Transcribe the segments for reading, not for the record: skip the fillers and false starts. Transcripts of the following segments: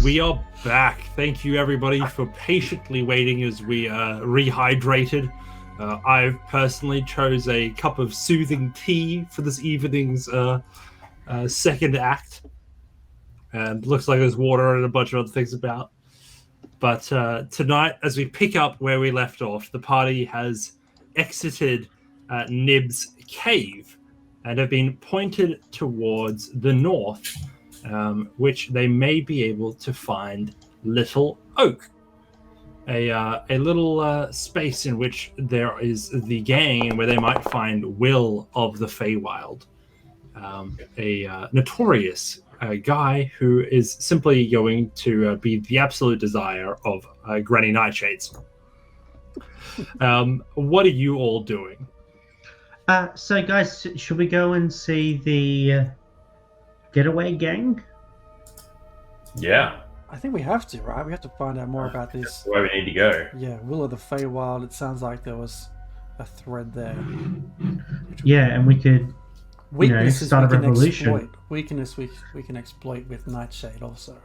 we are back. Thank you, everybody, for patiently waiting as we rehydrated. I've personally chose a cup of soothing tea for this evening's second act. And looks like there's water and a bunch of other things about. But tonight, as we pick up where we left off, the party has exited Nib's cave and have been pointed towards the north, which they may be able to find Little Oak, a little space in which there is the gang where they might find Will of the Feywild, a notorious guy who is simply going to be the absolute desire of Granny Nightshades. What are you all doing? So guys, should we go and see the getaway gang? Yeah. I think we have to, right? We have to find out more about this. That's where we need to go. Yeah, Will of the Feywild. It sounds like there was a thread there. Yeah, and we could Weaknesses start we a can revolution. exploit. Weakness we can exploit with Nightshade also.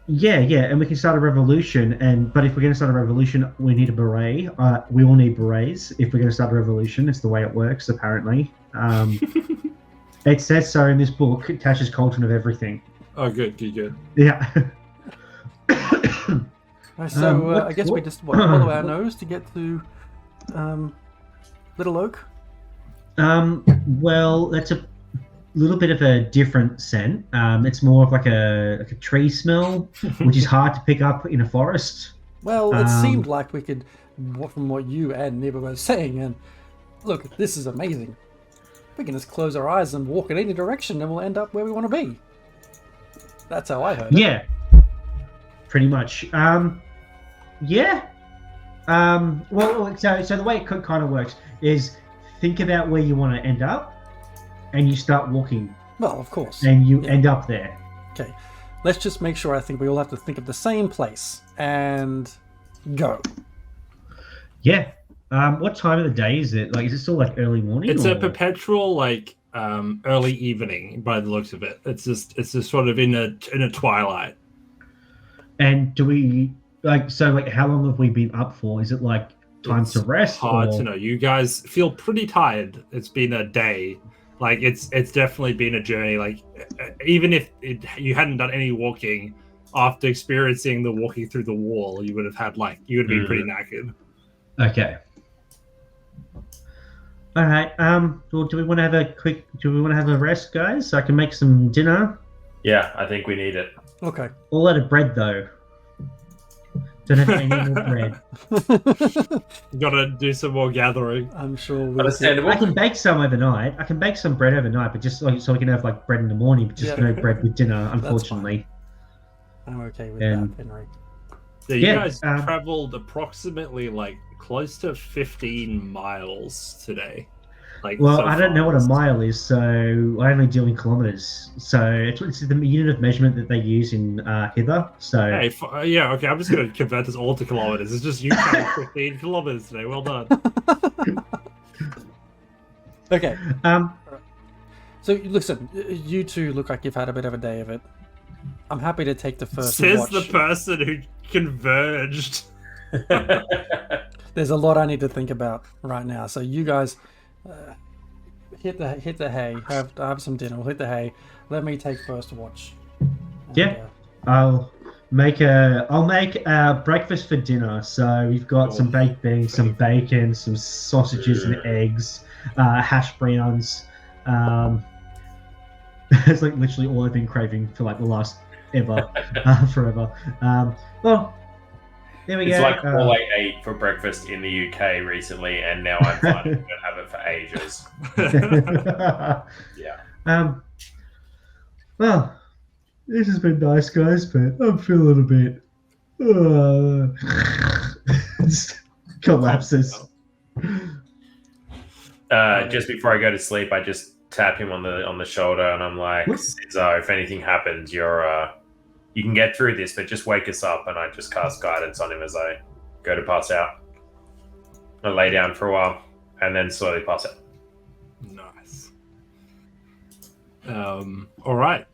Yeah, and we can start a revolution. But if we're going to start a revolution, we need a beret. We all need berets if we're going to start a revolution. It's the way it works, apparently. It says so in this book, Tasha's Cauldron of Everything. Oh, good. Yeah. So I guess we just follow our nose to get to Little Oak. Well, that's a little bit of a different scent. It's more of like a tree smell, which is hard to pick up in a forest. Well, it seemed like we could, from what you and Nibba were saying, and look, this is amazing. We can just close our eyes and walk in any direction and we'll end up where we want to be. That's how I heard it. Yeah, pretty much. Yeah. Well, so the way it kind of works is think about where you want to end up, and you start walking. Well, of course. And you end up there. Okay. Let's just make sure I think we all have to think of the same place and go. Yeah. What time of the day is it? Like, is it still like early morning? It's a perpetual early evening by the looks of it. It's just sort of in a twilight. And do we how long have we been up for? Is it like time to rest? Hard to know. You guys feel pretty tired. It's been a day. Like it's definitely been a journey. Like even if you hadn't done any walking after experiencing the walking through the wall, you would have been pretty knackered. Okay. All right. Well, do we want to have a rest, guys? So I can make some dinner. Yeah, I think we need it. Okay. All out of bread, though. Don't have any more bread. Gotta do some more gathering. I'm sure we'll Understandable. I can bake some overnight. I can bake some bread overnight, but just so we can have bread in the morning, but just no bread with dinner, unfortunately. I'm okay with that, Henry. So you guys traveled approximately close to 15 miles today. I don't know what a mile is, so I only deal in kilometers. So it's the unit of measurement that they use in Hither. So okay. I'm just going to convert this all to kilometers. It's just you traveled 15 kilometers today. Well done. Okay. So listen, you two look like you've had a bit of a day of it. I'm happy to take the first Says watch. the person who converged. There's a lot I need to think about right now. So you guys hit the hay. Have some dinner. We'll hit the hay. Let me take first watch. I'll make breakfast for dinner. So we've got some baked beans, some bacon, some sausages and eggs, hash browns. It's literally all I've been craving for the last forever. Well, there we go. It's like all I ate for breakfast in the UK recently, and now I'm planning to have it for ages. Yeah. Well, this has been nice, guys, but I'm feeling a bit collapses. Just before I go to sleep, I just tap him on the shoulder, and I'm like, "Caesar, if anything happens, you can get through this, but just wake us up." And I just cast guidance on him as I go to pass out. I lay down for a while and then slowly pass out. Nice. All right.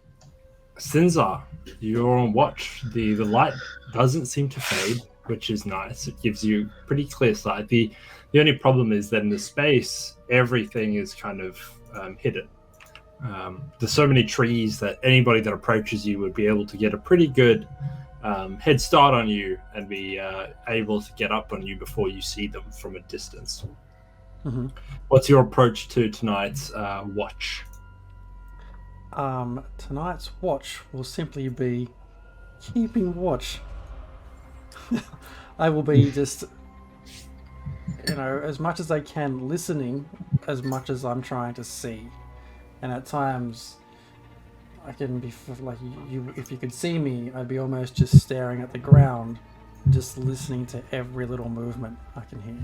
Sinzar, You're on watch. The light doesn't seem to fade, which is nice. It gives you pretty clear sight. The only problem is that in the space, everything is kind of hidden. There's so many trees that anybody that approaches you would be able to get a pretty good head start on you and be able to get up on you before you see them from a distance. Mm-hmm. What's your approach to tonight's watch? Tonight's watch will simply be keeping watch. I will be just, as much as I can, listening as much as I'm trying to see. And at times, I can be like you. If you could see me, I'd be almost just staring at the ground, just listening to every little movement I can hear.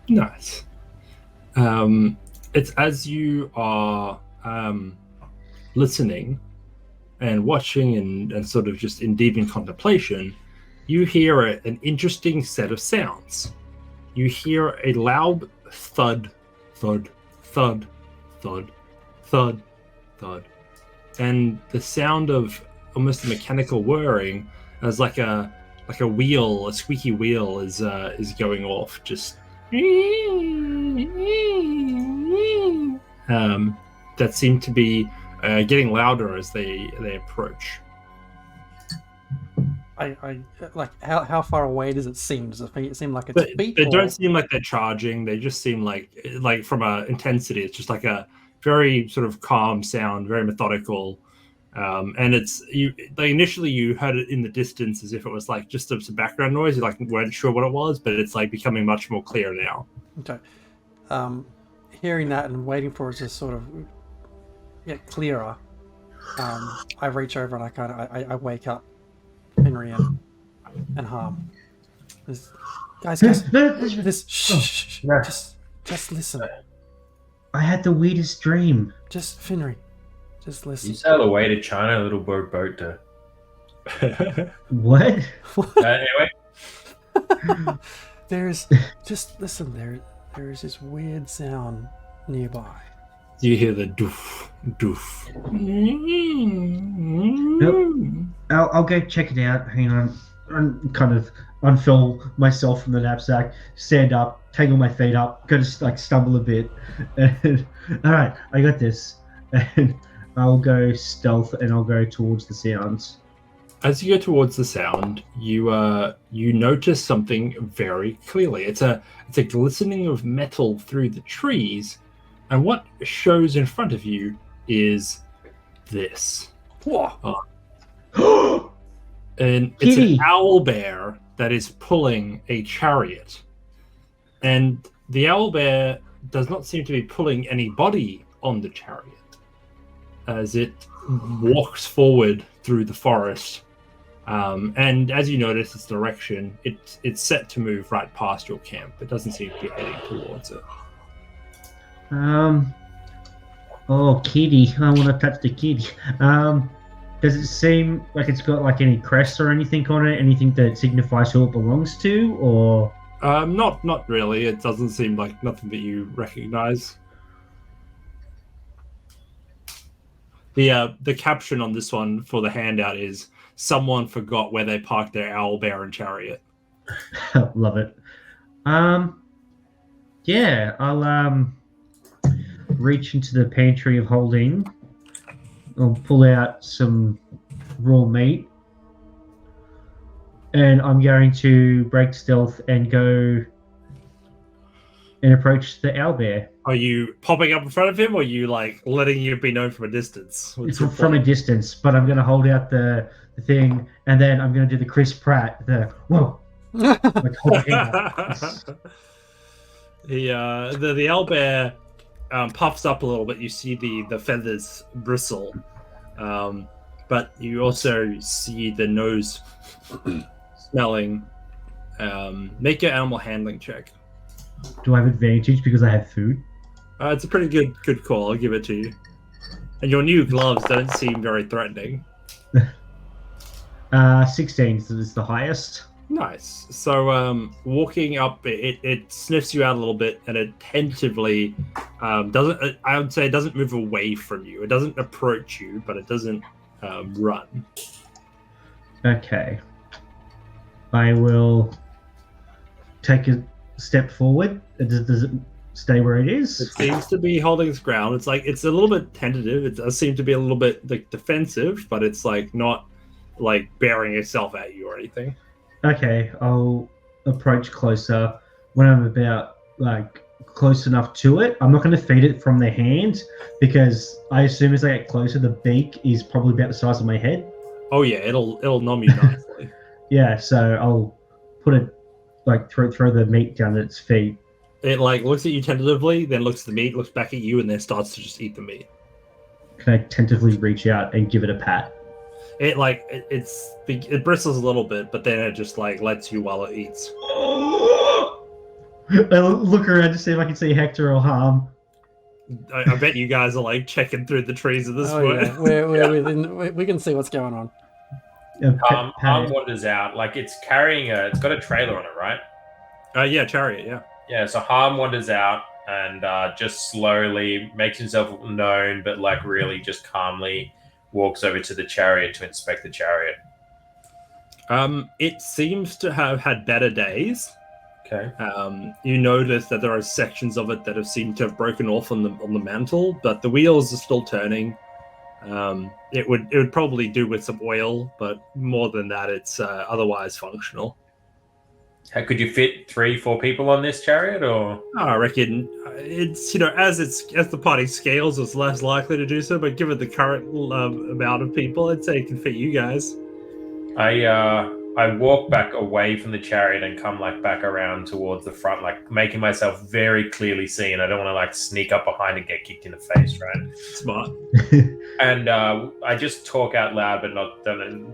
Nice. It's as you are listening and watching and sort of just in deep contemplation, you hear an interesting set of sounds. You hear a loud thud, thud, thud, thud, thud, thud, and the sound of almost a mechanical whirring as like a wheel, a squeaky wheel is going off. Just that seem to be getting louder as they approach. I like how far away does it seem? Does it seem like it's beat? They don't seem like they're charging. They just seem like from a intensity, it's just like a very sort of calm sound, very methodical. And it's initially you heard it in the distance as if it was like just some background noise. You weren't sure what it was, but it's like becoming much more clear now. Okay. Hearing that and waiting for it to sort of get clearer, I reach over and I wake up Henry and Harm. Guys, shh, just listen. I had the weirdest dream. Just Finry, just listen. You sail away to China, a little boat to. What? Anyway. Just listen. There is this weird sound nearby. You hear the doof, doof. Nope. I'll go check it out. Hang on. I'm kind of unfurl myself from the knapsack, stand up, tangle my feet up, go to stumble a bit. And, all right, I got this. And I'll go stealth and I'll go towards the sounds. As you go towards the sound, you notice something very clearly. It's a glistening of metal through the trees, and what shows in front of you is this. Whoa. And it's an owlbear that is pulling a chariot. And the owlbear does not seem to be pulling anybody on the chariot as it walks forward through the forest. And as you notice its direction, it's set to move right past your camp. It doesn't seem to be heading towards it. Oh, kitty. I want to touch the kitty. Does it seem like it's got like any crests or anything on it? Anything that signifies who it belongs to, or? Not really. It doesn't seem like nothing that you recognize. The caption on this one for the handout is "Someone forgot where they parked their owlbear and chariot." Love it. Yeah, I'll reach into the pantry of holding. I'll pull out some raw meat, and I'm going to break stealth and go and approach the owlbear. Are you popping up in front of him, or are you like letting you be known from a distance? It's from a distance, but I'm going to hold out the thing, and then I'm going to do the Chris Pratt, the whoa. Like, the owlbear puffs up a little bit. You see the feathers bristle, but you also see the nose smelling. Make your animal handling check. Do I have advantage because I have food? It's a pretty good call. I'll give it to you. And your new gloves don't seem very threatening. 16 is the highest. Nice. So walking up, it sniffs you out a little bit, and it tentatively doesn't. I would say it doesn't move away from you. It doesn't approach you, but it doesn't run. Okay. I will take a step forward. Does it stay where it It is? seems to be holding its ground. It's like it's a little bit tentative. It does seem to be a little bit like defensive, but it's like not like bearing itself at you or anything. Okay, I'll approach closer. When I'm about like close enough to it, I'm not going to feed it from the hand because I assume as I get closer, the beak is probably about the size of my head. Oh yeah, it'll nom you nicely. Yeah, so I'll put it like throw the meat down at its feet. It like looks at you tentatively, then looks at the meat, looks back at you, and then starts to just eat the meat. Can I tentatively reach out and give it a pat? It bristles a little bit, but then it just like lets you while it eats. I look around to see if I can see Hector or Harm. I bet you guys are like checking through the trees at this Oh point. yeah, we're within. We can see what's going on. Harm wanders out. Like it's got a trailer on it, right? Yeah, chariot. Yeah. Yeah, so Harm wanders out and just slowly makes himself known, but like really just calmly walks over to the chariot to inspect the chariot. It seems to have had better days. Okay. You notice that there are sections of it that have seemed to have broken off on the mantle, but the wheels are still turning. It would probably do with some oil, but more than that, it's otherwise functional. How could you fit 3-4 people on this chariot, or? I reckon it's as the party scales, it's less likely to do so. But given the current amount of people, I'd say it can fit you guys. I walk back away from the chariot and come like back around towards the front, like making myself very clearly seen. I don't want to like sneak up behind and get kicked in the face, right? Smart. And I just talk out loud, but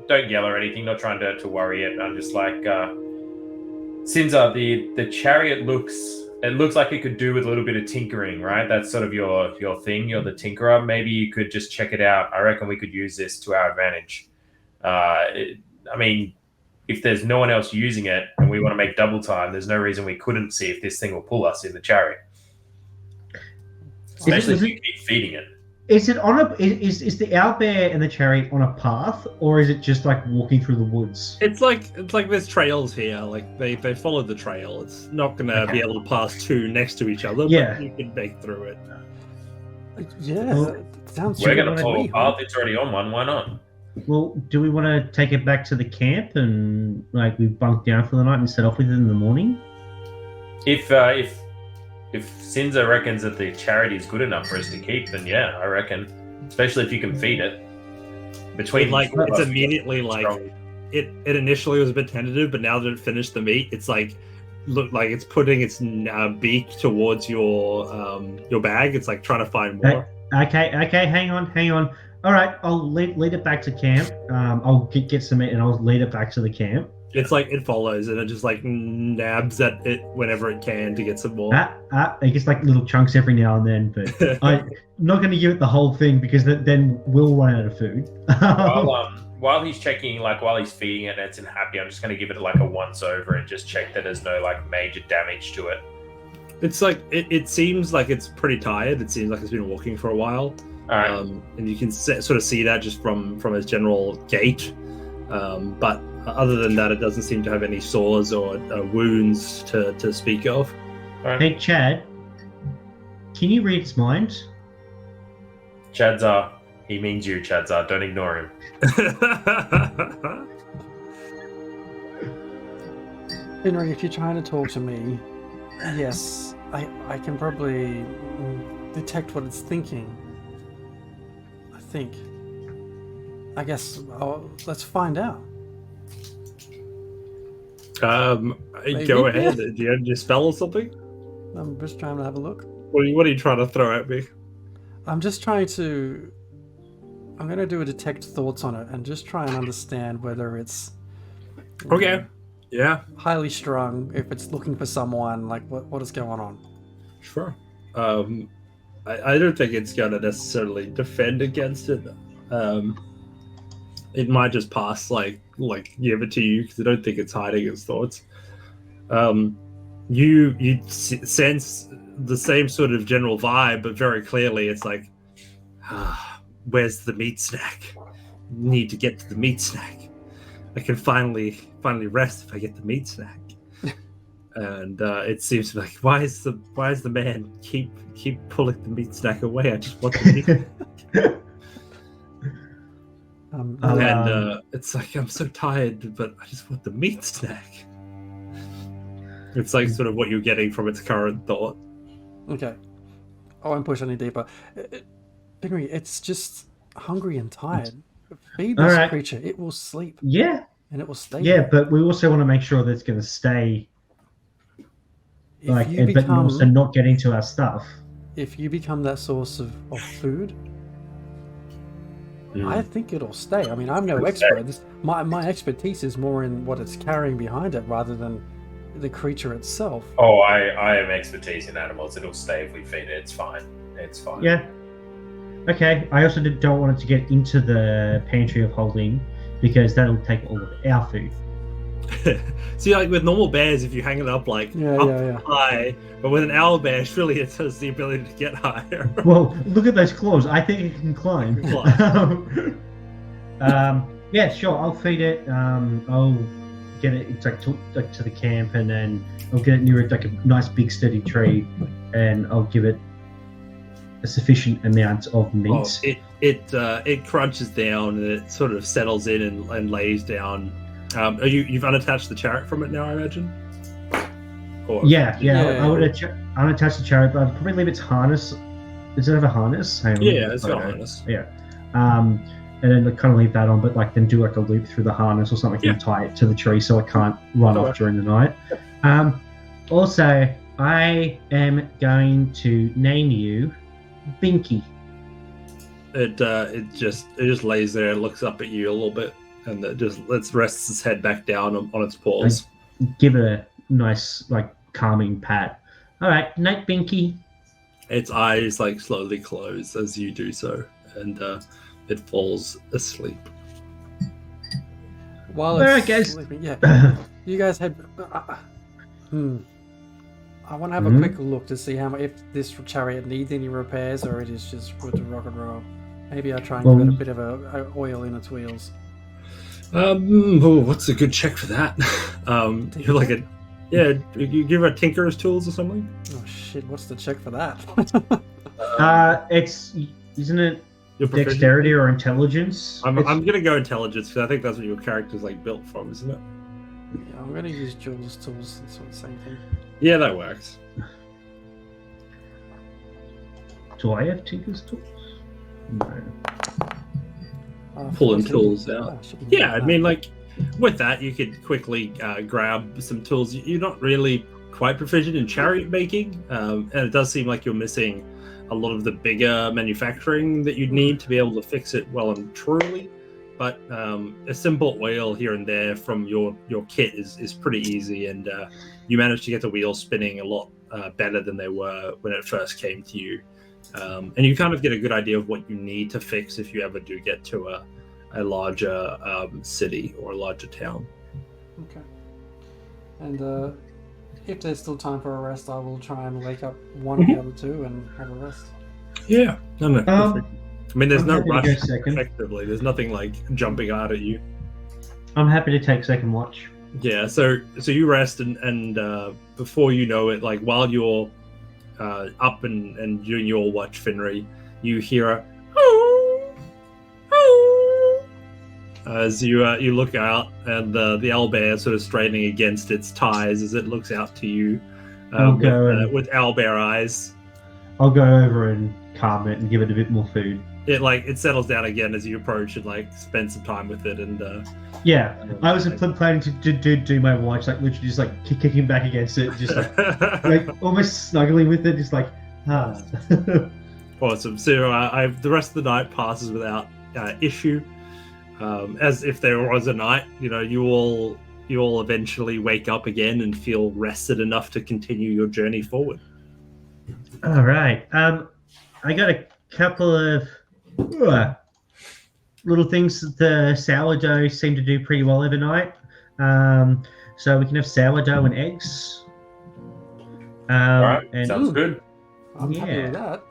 don't yell or anything. Not trying to worry it. I'm just like, Sinza, the chariot looks like it could do with a little bit of tinkering, right? That's sort of your thing. You're the tinkerer. Maybe you could just check it out. I reckon we could use this to our advantage. I mean, if there's no one else using it and we want to make double time, there's no reason we couldn't see if this thing will pull us in the chariot. Especially if we keep feeding it. Is it on a? Is the owlbear and the chariot on a path, or is it just like walking through the woods? It's like there's trails here. Like they follow the trail. It's not gonna be able to pass two next to each other. Yeah. But you can make through it. Yeah, Well, sounds. We're going to what I follow a mean. path. It's already on one. Why not? Well, do we want to take it back to the camp and like we bunk down for the night and set off with it in the morning? If Sinza reckons that the charity is good enough for us to keep, then yeah, I reckon. Especially if you can feed it. Between It's immediately like it initially was a bit tentative, but now that it finished the meat, it's like look like it's putting its beak towards your bag. It's like trying to find more. Okay, hang on. All right, I'll lead it back to camp. I'll get some meat and I'll lead it back to the camp. It's like it follows and it just like nabs at it whenever it can to get some more. It gets like little chunks every now and then, but I'm not going to give it the whole thing because then we'll run out of food. While he's checking, like while he's feeding it and it's unhappy, I'm just going to give it like a once over and just check that there's no like major damage to it. It's like it seems like it's pretty tired. It seems like it's been walking for a while. All right. And you can sort of see that just from its general gait. But other than that, it doesn't seem to have any sores or wounds to speak of. Right. Hey, Chad, can you read its mind? Chadzar, he means you, Chadzar. Don't ignore him. Henry, if you're trying to talk to me, yes, I can probably detect what it's thinking. I think. I guess let's find out. Go ahead. Do you have your spell or something? I'm just trying to have a look. What are you trying to throw at me? I'm just trying to. I'm going to do a detect thoughts on it and just try and understand whether it's. Okay. Yeah. Highly strung. If it's looking for someone, like what is going on? Sure. I don't think it's going to necessarily defend against it. It might just pass like give it to you because I don't think it's hiding its thoughts. You sense the same sort of general vibe, but very clearly it's like, where's the meat snack? Need to get to the meat snack. I can finally rest if I get the meat snack. And it seems to be like, why is the man keep pulling the meat snack away? I just want the meat. It's like, I'm so tired, but I just want the meat snack. It's like sort of what you're getting from its current thought. Okay. I won't push any deeper. Henry, it's just hungry and tired. Feed this creature. It will sleep. Yeah. And it will stay. Yeah, there. but we also want to make sure that it's going to stay. But also not get into our stuff. If you become that source of food, I think it'll stay. I mean, I'm no expert. My expertise is more in what it's carrying behind it rather than the creature itself. Oh, I have expertise in animals. It'll stay if we feed it. It's fine. It's fine. Yeah. Okay. I also don't want it to get into the pantry of holding because that'll take all of our food. See, like with normal bears, if you hang it up high, but with an owlbear, surely it has the ability to get higher. Well, look at those claws. I think it can climb. Yeah, sure. I'll feed it. I'll get it to the camp, and then I'll get it near like a nice big sturdy tree, and I'll give it a sufficient amount of meat. It crunches down and it sort of settles in and lays down. You've unattached the chariot from it now, I imagine? Yeah. I would unattach the chariot, but I'd probably leave its harness. Does it have a harness? It's got a harness. Yeah. And then kind of leave that on, but then do like a loop through the harness or something and tie it to the tree so it can't run off during the night. Also, I am going to name you Binky. It just lays there and looks up at you a little bit. And it just rests its head back down on its paws. Give it a nice, calming pat. All right, night, Binky. Its eyes slowly close as you do so, and it falls asleep. While it's sleeping, you guys had. I want to have a quick look to see if this chariot needs any repairs or it is just good to rock and roll. Maybe I'll try and give it a bit of a oil in its wheels. What's a good check for that? You're like you give her tinkerer's tools or something? Oh shit, what's the check for that? Isn't it dexterity or intelligence? I'm gonna go intelligence because I think that's what your character's built from, isn't it? Yeah, I'm gonna use Jules' tools, that's the same thing. Yeah, that works. Do I have tinker's tools? No. Pulling tools out. I mean, with that, you could quickly grab some tools. You're not really quite proficient in chariot making, and it does seem like you're missing a lot of the bigger manufacturing that you'd need to be able to fix it well and truly. But a simple oil here and there from your kit is pretty easy, and you manage to get the wheels spinning a lot better than they were when it first came to you. And you kind of get a good idea of what you need to fix if you ever do get to a larger city or a larger town. Okay. And if there's still time for a rest, I will try and wake up one of the other two and have a rest. Yeah. No. Perfect. I mean, there's no rush, effectively. There's nothing jumping out at you. I'm happy to take second watch. Yeah, so you rest, and before you know it, while you're up and doing your watch, Finry, you hear a as you look out, and the owlbear sort of straining against its ties as it looks out to you with owlbear eyes. I'll go over and calm it and give it a bit more food. It settles down again as you approach and spend some time with it, and I was planning to do my watch, literally just kicking back against it, just almost snuggling with it, just Awesome. So the rest of the night passes without issue, as if there was a night. You all eventually wake up again and feel rested enough to continue your journey forward. All right. I got a couple of little things that the sourdough seem to do pretty well every night. So we can have sourdough and eggs. All right, sounds good. I'm happy with that.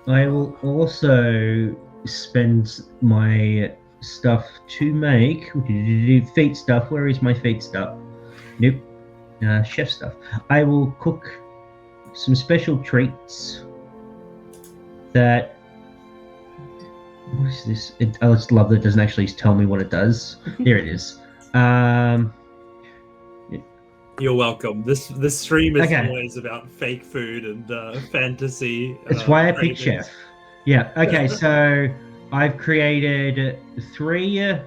I will also spend my stuff to make. Feet stuff. Where is my feet stuff? Nope. Chef stuff. I will cook some special treats that. What is this? I just love that it doesn't actually tell me what it does. Here it is. You're welcome. This stream is Okay. always about fake food and fantasy. That's why I picked cravings. chef. Yeah. Okay. So I've created 3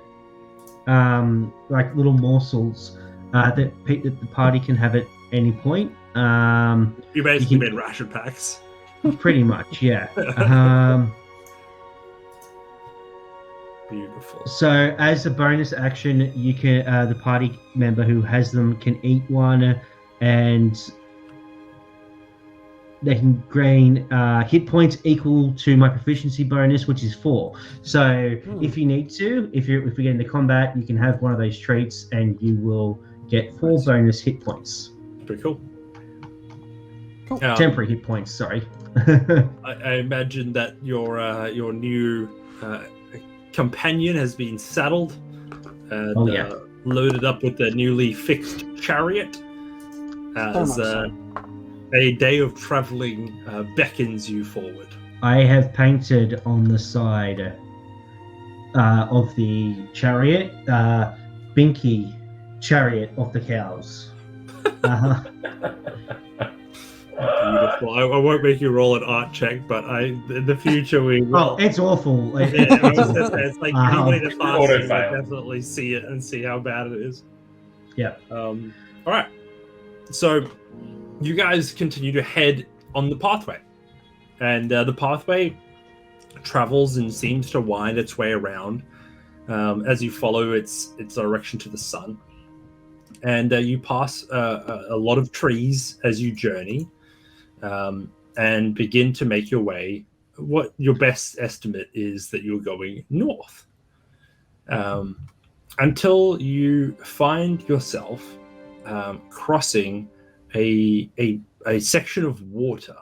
like little morsels that the party can have at any point. You basically You made ration packs. pretty much, yeah. Beautiful. So as a bonus action, you can the party member who has them can eat one, and they can gain hit points equal to my proficiency bonus, which is 4. So if you need to, if we get into combat, you can have one of those treats, and you will get 4 Nice. bonus hit points. Pretty cool. Cool. Temporary hit points. Sorry. I imagine that your new companion has been saddled and Oh, yeah. loaded up with the newly fixed chariot as much so. a day of traveling beckons you forward. I have painted on the side of the chariot, Binky, chariot of the cows. Beautiful. I won't make you roll an art check, but in the future we will. Oh, it's awful. Yeah, I was gonna say, it's like anybody that passes Auto will fail. definitely see it and see how bad it is. Yeah. All right. So you guys continue to head on the pathway, and the pathway travels and seems to wind its way around as you follow its direction to the sun. And you pass a lot of trees as you journey, and begin to make your way. What your best estimate is that you're going north, until you find yourself crossing a section of water.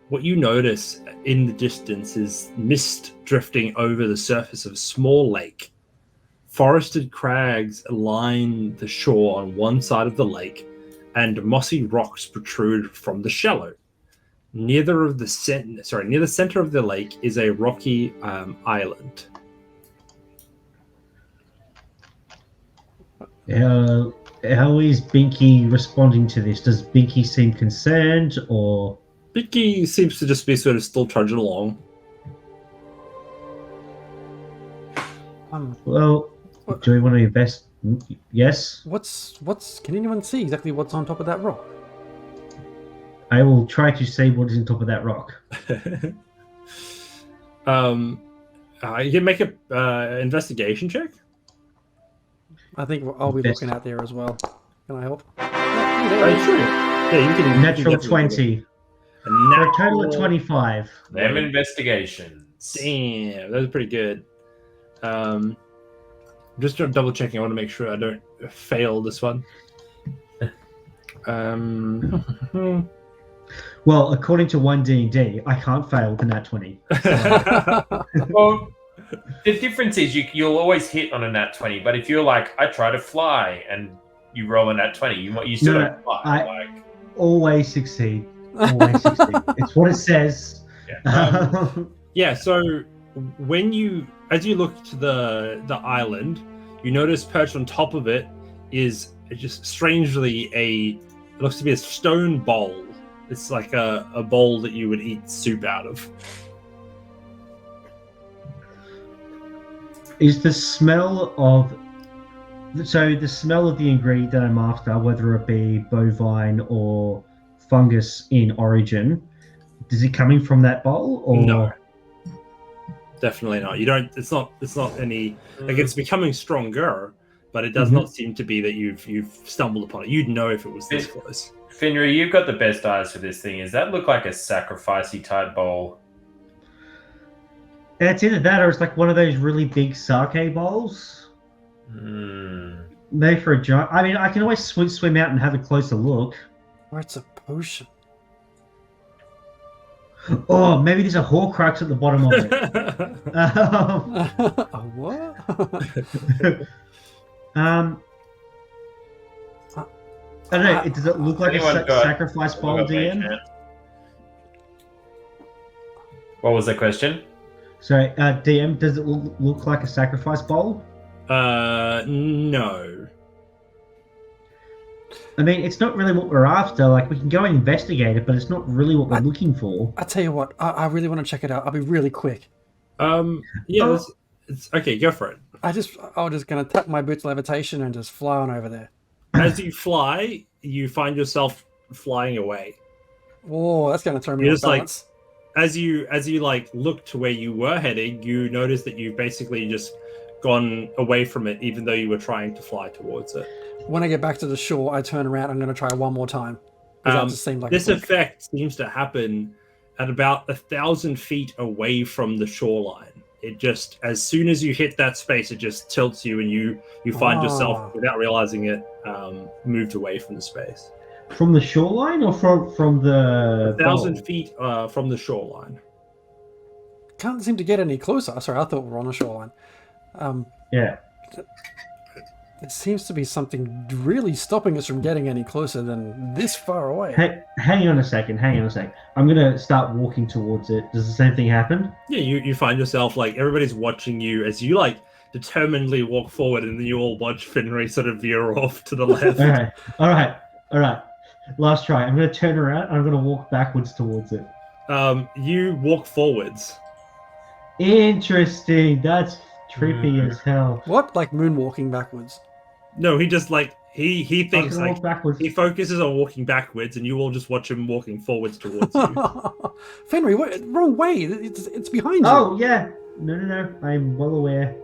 What you notice in the distance is mist drifting over the surface of a small lake. Forested crags line the shore on one side of the lake, and mossy rocks protrude from the shallow. Near the center of the lake is a rocky island. How is Binky responding to this? Does Binky seem concerned, or? Vicky seems to just be sort of still trudging along. Well, do we want to invest? Yes. Can anyone see exactly what's on top of that rock? I will try to see what is on top of that rock. You can make a investigation check. I think I'll be Best. looking out there as well. Can I help? Sure. Yeah, you can. Natural you can definitely 20. A For a total of natural- 25. Them investigations. Damn, that was pretty good. Just double checking. I want to make sure I don't fail this one. Well, according to 1D&D, I can't fail with a nat 20. Well, the difference is you'll always hit on a nat 20, but if you're like, I try to fly and you roll a nat 20, you still No, don't fly. Always succeed. Always succeed. It's what it says. Yeah. Yeah, so as you look to the island, you notice perched on top of it is just strangely it looks to be a stone bowl. It's like a bowl that you would eat soup out of. Is the smell of the ingredient that I'm after, whether it be bovine or fungus in origin, is it coming from that bowl or No. Definitely not. You don't. It's not any. Like, it's becoming stronger, but it does not seem to be that you've stumbled upon it. You'd know if it was this close. Finry, you've got the best eyes for this thing. Does that look like a sacrificey type bowl? It's either that or it's like one of those really big sake bowls. Maybe for a giant. I mean, I can always swim out and have a closer look. Or it's a potion. Oh, maybe there's a Horcrux at the bottom of it. A what? I don't know. Does it look like a Anyone got- sacrifice bowl, got mage DM? hand? What was the question? So, DM, does it look like a sacrifice bowl? No. I mean, it's not really what we're after. Like, we can go and investigate it, but it's not really what we're looking for. I tell you what, I really want to check it out. I'll be really quick. Yeah, it's okay. Go for it. I was just gonna tap my boots levitation and just fly on over there. As you fly, you find yourself flying away. Whoa, that's gonna throw me You're off just like- balance. As you like look to where you were heading, you notice that you've basically just gone away from it, even though you were trying to fly towards it. When I get back to the shore, I turn around. I'm gonna try one more time. 'Cause that just seemed like This a blink. effect seems to happen at about 1,000 feet away from the shoreline. It just, as soon as you hit that space, it just tilts you, and you find yourself, without realizing it, moved away from the space. From the shoreline or from the 1,000 bowl? feet from the shoreline. Can't seem to get any closer. Sorry, I thought we were on the shoreline. Yeah. There seems to be something really stopping us from getting any closer than this far away. Hey, hang on a second. I'm gonna start walking towards it. Does the same thing happen? Yeah, you find yourself, like, everybody's watching you as you, like, determinedly walk forward, and then you all watch Finry sort of veer off to the left. Okay. All right. Last try. I'm gonna turn around. I'm gonna walk backwards towards it. You walk forwards. Interesting. That's trippy as hell. What? Like moonwalking backwards? No, he just, like, he I'm thinks, gonna like, walk backwards. he focuses on walking backwards, and you all just watch him walking forwards towards you. Fenry, wrong way. It's behind you. Oh yeah. No. I'm well aware.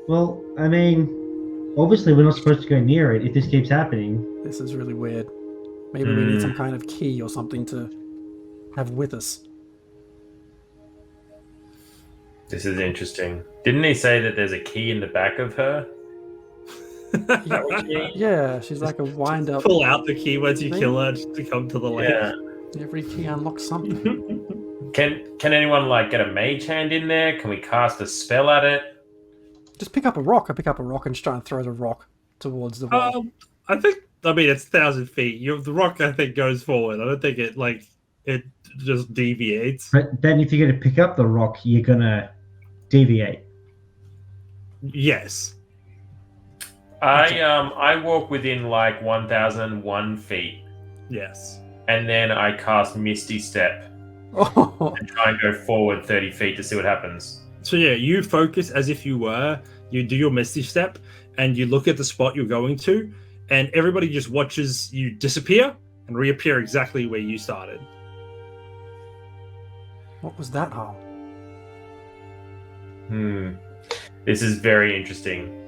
Well, I mean, obviously we're not supposed to go near it if this keeps happening. This is really weird. Maybe we need some kind of key or something to have with us. This is interesting. Didn't he say that there's a key in the back of her? Yeah, she's like a wind up. Pull out the key once you kill her just to come to the left. Yeah. Every key unlocks something. Can anyone like get a mage hand in there? Can we cast a spell at it? Just pick up a rock. I pick up a rock and just try and throw the rock towards the wall. I mean, it's 1,000 feet. The rock, I think, goes forward. I don't think it just deviates. But then if you're gonna pick up the rock, you're gonna deviate. Yes. I walk within like 1,001 feet, Yes. and then I cast Misty Step Oh, and try and go forward 30 feet to see what happens. So yeah, you focus as if you do your Misty Step, and you look at the spot you're going to, and everybody just watches you disappear and reappear exactly where you started. what was that hole? This is very interesting.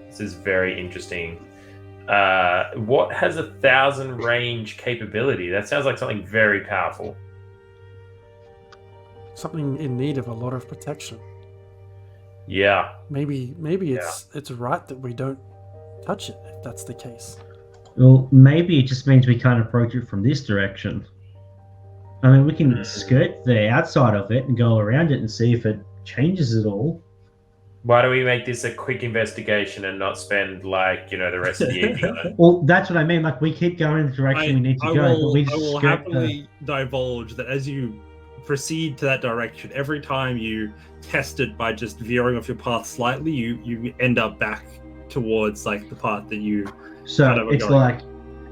What has 1,000 range capability? That sounds like something very powerful. Something in need of a lot of protection. Yeah. Maybe it's right that we don't touch it if that's the case. Well, maybe it just means we can't approach it from this direction. I mean, we can skirt the outside of it and go around it and see if it changes it all. Why do we make this a quick investigation and not spend the rest of the evening on it? Well, that's what I mean. Like, we keep going in the direction we need to go, but we just I will skirt happily divulge that as you proceed to that direction, every time you test it by just veering off your path slightly, you end up back towards like the path that you. So it's like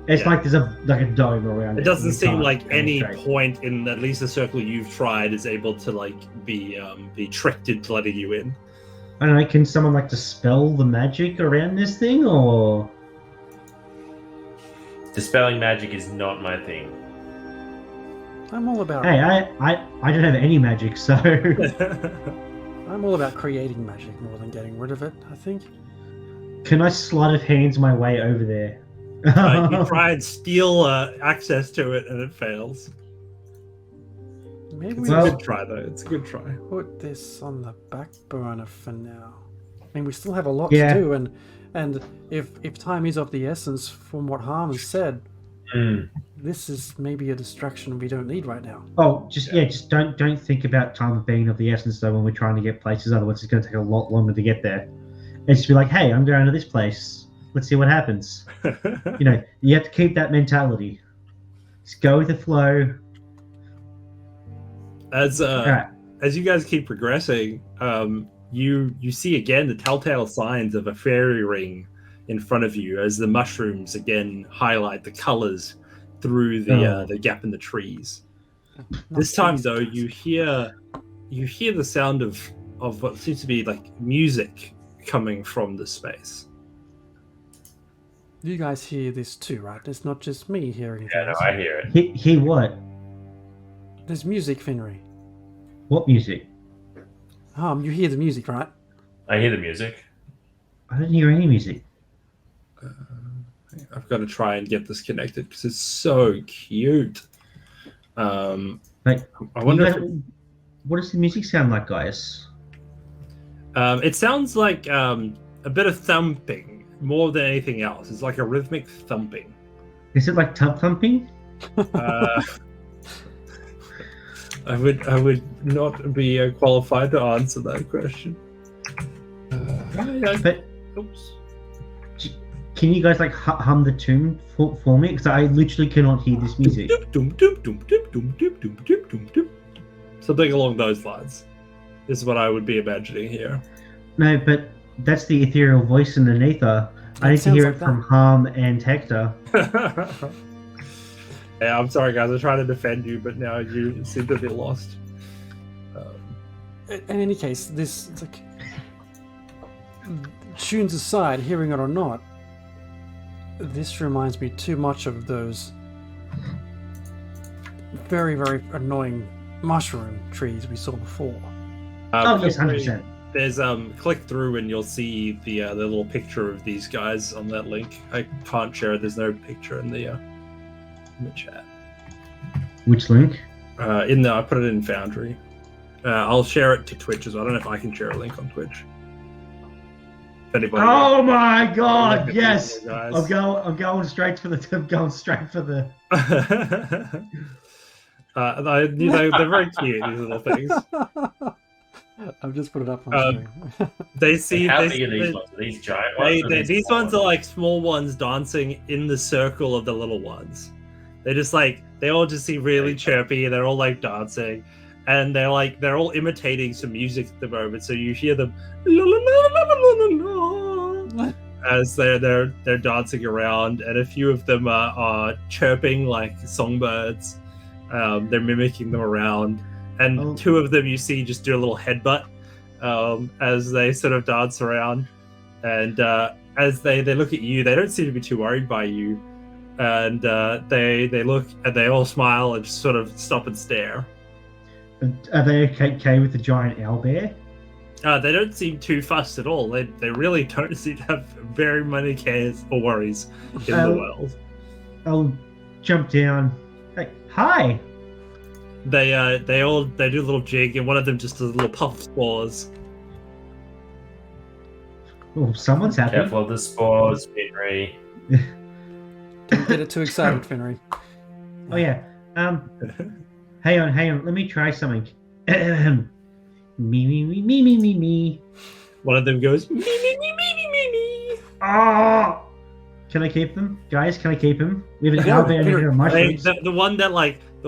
there's a dome around it. It doesn't You seem can't like any penetrate. point in at least the circle you've tried is able to like be tricked into letting you in. I don't know. Can someone like dispel the magic around this thing, or? Dispelling magic is not my thing. I'm all about. Hey, I don't have any magic, so. I'm all about creating magic more than getting rid of it. I think. Can I sleight of hands my way over there? You try and steal access to it, and it fails. Maybe It's we a Well- good try, though. It's a good try. put this on the back burner for now. I mean, we still have a lot Yeah. to do, and if time is of the essence, from what Harmon said, this is maybe a distraction we don't need right now. Oh, just don't think about time being of the essence though when we're trying to get places. Otherwise, it's going to take a lot longer to get there. It's just be like, hey, I'm going to this place. Let's see what happens. You have to keep that mentality. Just go with the flow. As Right. as you guys keep progressing, you see again the telltale signs of a fairy ring in front of you as the mushrooms again highlight the colors through the gap in the trees. This time though, you hear the sound of what seems to be like music coming from the space. You guys hear this too, right? It's not just me hearing Yeah, no, things. I hear it. Hear what? There's music, Finry. What music? You hear the music, right? I hear the music. I don't hear any music. I've got to try and get this connected because it's so cute. Like, I wonder if what does the music sound like, guys? it sounds like a bit of thumping more than anything else. It's like a rhythmic thumping. Is it like tub thumping? I would not be qualified to answer that question. But Oops. can you guys like hum the tune for me? Because I literally cannot hear this music. Something along those lines is what I would be imagining here. No, but that's the ethereal voice in the ether. I need to sounds hear like it from Harm and Hector. Yeah, I'm sorry, guys. I try to defend you, but now you seem to be lost. In any case, this it's like tunes aside, hearing it or not, this reminds me too much of those very, very annoying mushroom trees we saw before. Oh yes, 100%. There's click through and you'll see the little picture of these guys on that link. I can't share it. There's no picture in the chat. Which link? I put it in Foundry. I'll share it to Twitch as well. I don't know if I can share a link on Twitch. If anybody Oh my God! Look at Yes, these guys. I'm going straight for the. I'm going straight for the. They're very cute. These little things. I've just put it up on screen. They see. How they- big are these they- ones? Are these giant ones? or these small ones are like small ones dancing in the circle of the little ones. They just like they all just seem really chirpy. They're all like dancing, and they're all imitating some music at the moment. So you hear them la, la, la, la, la, la, la, as they're dancing around, and a few of them are chirping like songbirds. They're mimicking them around, and two of them you see just do a little headbutt as they sort of dance around, and as they look at you, they don't seem to be too worried by you, and they look and they all smile and just sort of stop and stare. Are they okay with the giant owlbear? They don't seem too fussed at all. They really don't seem to have very many cares or worries in the world. I'll jump down. Hey, hi. They do a little jig, and one of them just does a little puff spores. Oh, someone's happy. Careful of the spores, Henry. Don't get it too excited, Finry. Oh yeah. Hang on. Let me try something. Me. One of them goes me. Oh! Can I keep them, guys? Can I keep him? We have an owlbear and a mushrooms. The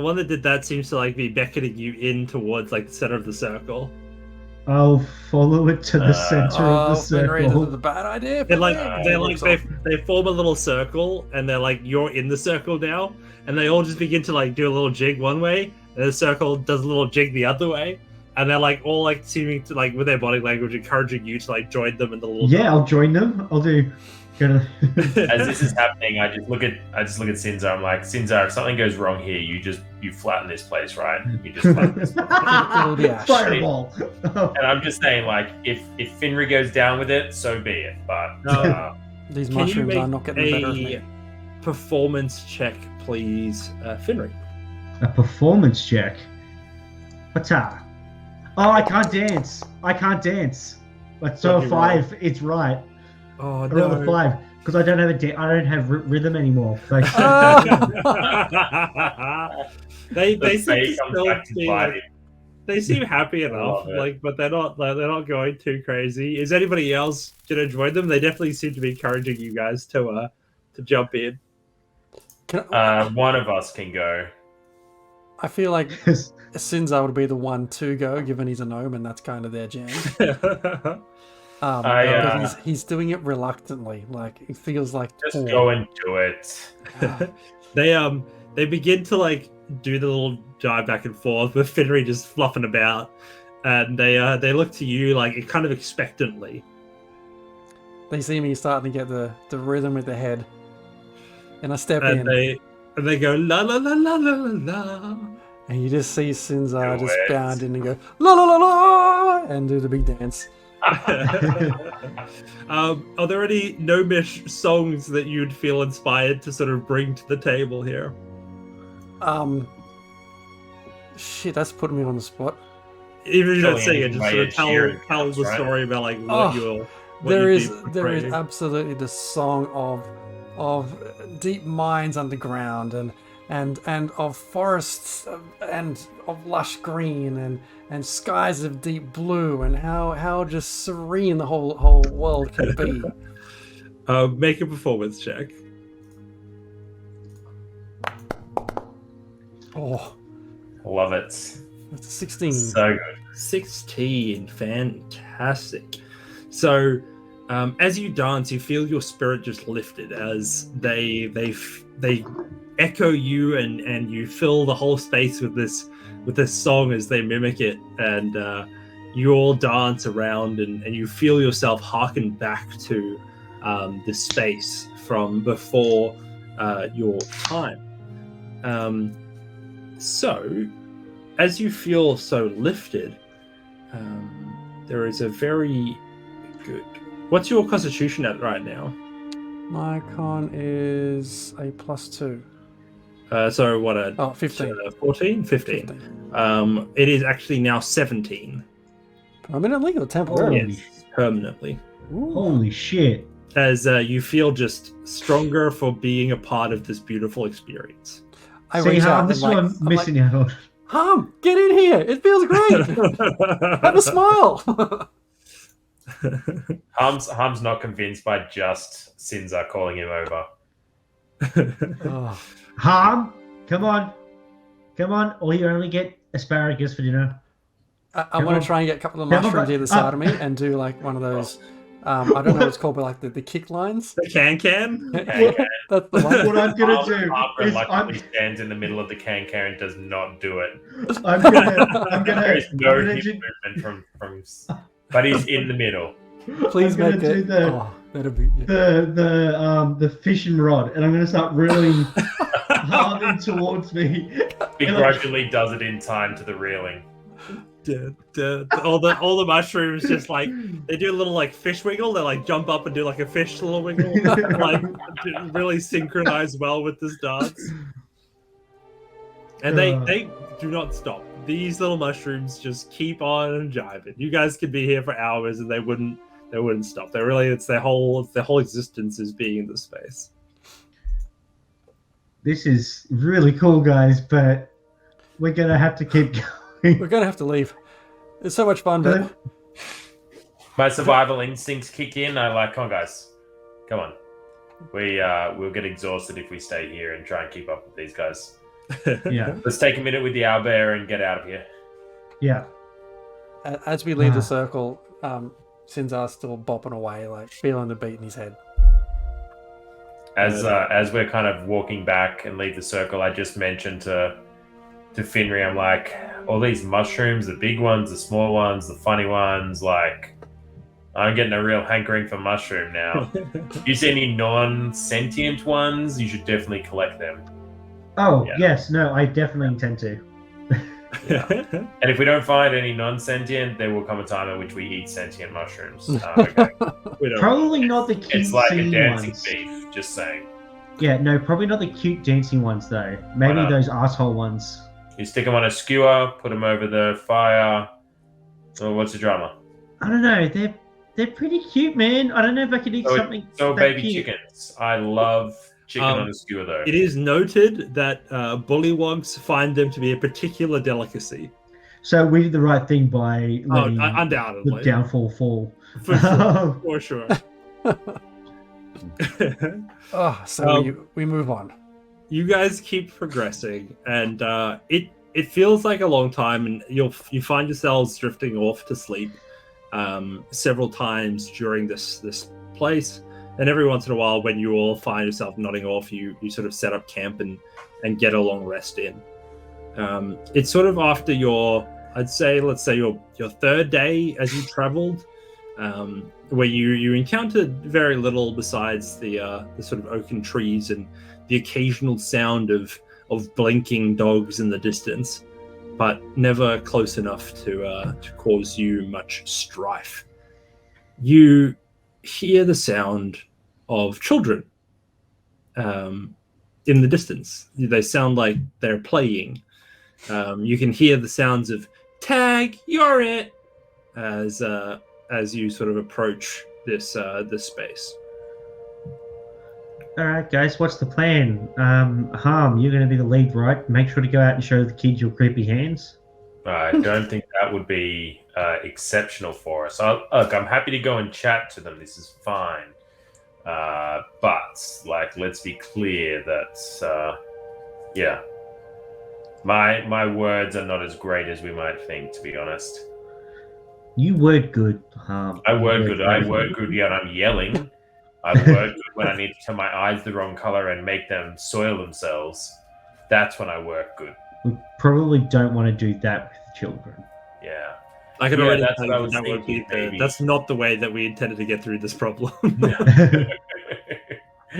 one that did that seems to like be beckoning you in towards like the center of the circle. I'll follow it to the center of the Finry, this circle. is a bad idea. They form a little circle, and they're like you're in the circle now, and they all just begin to like do a little jig one way, and the circle does a little jig the other way, and they're like all like seeming to like with their body language encouraging you to like join them in the little. Yeah, I'll join them. I'll do. As this is happening, I just look at Sinzo. I'm like, Sinzo, if something goes wrong here, you flatten this place, right? You just flatten this place. Yeah. Fireball. And I'm just saying, like, if Finry goes down with it, so be it. But These Can you mushrooms make are not getting the better of me. a performance check, please, Finry? A performance check. What's that? Oh, I can't dance. But so What'd you 5. It's right. Oh I rolled a 5. because I don't have I don't have rhythm anymore. But they The seem to fate comes still back to be bite like, him. they seem happy enough, love it. like, but they're not going too crazy. Is anybody else gonna join them? They definitely seem to be encouraging you guys to jump in. One of us can go. I feel like Sinzar would be the one to go, given he's a gnome, and that's kind of their jam. Because he's doing it reluctantly. Like, it feels like Just go and do it. They begin to like do the little dive back and forth with Finnery just fluffing about, and they look to you like kind of expectantly. They see me starting to get the rhythm with the head, and I step And in. they go la la la la la la la. And you just see Sinzar Do just it. bound in and go la la la la and do the big dance. Are there any gnomish songs that you'd feel inspired to sort of bring to the table here? Shit, that's putting me on the spot. Even if you don't Surely sing it, just anybody sort of cheering tell counts, the right? story about like Oh, what there you'd is be there is portraying. absolutely the song of deep mines underground and of forests and of lush green and skies of deep blue and how just serene the whole world can be. Make a performance check. Oh, Love it. that's 16. So good. 16, fantastic. So, as you dance, you feel your spirit just lifted as they echo you, and you fill the whole space with this song as they mimic it, and you all dance around, and you feel yourself harken back to the space from before your time. So, as you feel so lifted, there is a very good. What's your constitution at right now? My con is a +2. So what? 15. 14? 15. It is actually now 17. Permanently or temporarily? Yes, permanently. Holy shit! As you feel just stronger for being a part of this beautiful experience. I See reach how out this and is what like, I'm missing out. Hum, get in here. It feels great. Have a smile. Harm's not convinced by just Sinzar calling him over. Oh, Harm, come on, or you only get asparagus for dinner. I Come want on. to try and get a couple of Come on, mushrooms but- either side of me and do like one of those. I don't know what it's called, but like the kick lines. The can. That's the one. What I'm gonna do Harm is reluctantly stands in the middle of the can and does not do it. I'm gonna There is no I'm gonna hip do- movement from but he's in the middle. Please I'm gonna make do it. the- Oh, that'll be. Yeah. the fishing rod, and I'm gonna start reeling Harm in towards me. Begrudgingly does it in time to the reeling. All the mushrooms just like they do a little like fish wiggle. They like jump up and do like a fish little wiggle, like really synchronize well with this dance. And they do not stop. These little mushrooms just keep on jiving. You guys could be here for hours and they wouldn't stop. It's their whole existence is being in this space. This is really cool, guys, but we're gonna have to keep going. We're gonna have to leave. It's so much fun, but My survival instincts kick in. I like, come on, guys, come on. We'll get exhausted if we stay here and try and keep up with these guys. Yeah, Let's take a minute with the owlbear and get out of here. yeah. as we leave the circle, Sinzar's still bopping away, like feeling the beat in his head. As we're kind of walking back and leave the circle, I just mentioned to Finry, I'm like, all these mushrooms, the big ones, the small ones, the funny ones, like, I'm getting a real hankering for mushroom now. If you see any non-sentient ones, you should definitely collect them. Oh, Yeah. yes, no, I definitely intend to. And if we don't find any non-sentient, there will come a time at which we eat sentient mushrooms. Okay. We don't- Probably not the cute It's like a singing dancing ones. beef, just saying. Yeah, no, probably not the cute dancing ones though. Maybe not? those asshole ones. You stick them on a skewer, put them over the fire. Oh, what's the drama? I don't know. they're pretty cute, man. I don't know if I could eat something. So that baby cute. chickens. I love chicken on a skewer, though. It is noted that bullywogs find them to be a particular delicacy. So we did the right thing by letting Undoubtedly. the downfall fall. For sure. We move on. You guys keep progressing, and it feels like a long time, and you find yourselves drifting off to sleep several times during this place. And every once in a while, when you all find yourself nodding off, you sort of set up camp and get a long rest in. It's sort of after let's say your third day as you traveled, where you encountered very little besides the sort of oaken trees and the occasional sound of blinking dogs in the distance, but never close enough to cause you much strife. You hear the sound of children in the distance. They sound like they're playing. You can hear the sounds of "Tag, you're it," as you sort of approach this space. All right, guys, what's the plan? Harm, you're going to be the lead, right? Make sure to go out and show the kids your creepy hands. I don't think that would be exceptional for us. Look, I'm happy to go and chat to them. This is fine. But let's be clear that my words are not as great as we might think, to be honest. You word good, Harm. I word good. I word good. Yeah, and I'm yelling. I word good when I need to turn my eyes the wrong color and make them soil themselves. That's when I work good. We probably don't want to do that with children. Yeah. I can already that's tell what I you was that would be thinking, that's not the way that we intended to get through this problem.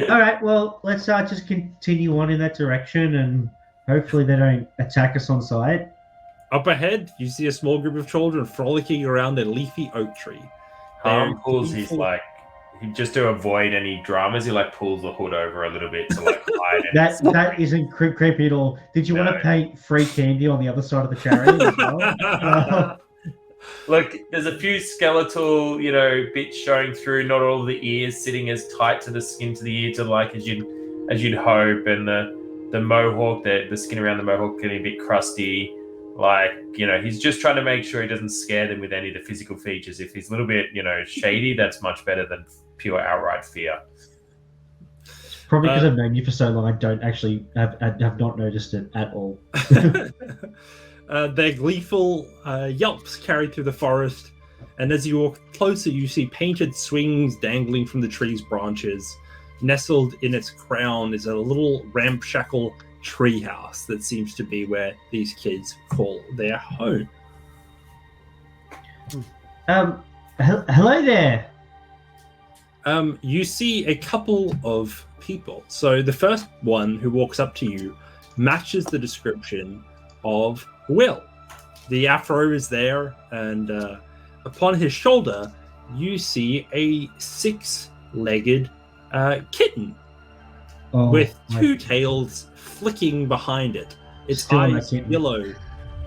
All right, well, let's just continue on in that direction, and hopefully they don't attack us on sight. Up ahead, you see a small group of children frolicking around a leafy oak tree. Harm pulls his just to avoid any dramas, he pulls the hood over a little bit to hide it. That isn't creepy at all. Did you want to paint free candy on the other side of the chariot as well? Look, there's a few skeletal, bits showing through. Not all of the ears sitting as tight to the skin to the ear as you'd hope, and the mohawk, the skin around the mohawk getting a bit crusty. He's just trying to make sure he doesn't scare them with any of the physical features. If he's a little bit, shady, that's much better than pure outright fear. Probably because I've known you for so long, I don't actually have not noticed it at all. Their gleeful yelps carry through the forest, and as you walk closer, you see painted swings dangling from the tree's branches. Nestled in its crown is a little ramshackle treehouse that seems to be where these kids call their home. Hello there. You see a couple of people. So the first one who walks up to you matches the description of Will. The afro is there, and upon his shoulder, you see a 6-legged kitten with 2 tails flicking behind it. Its eyes yellow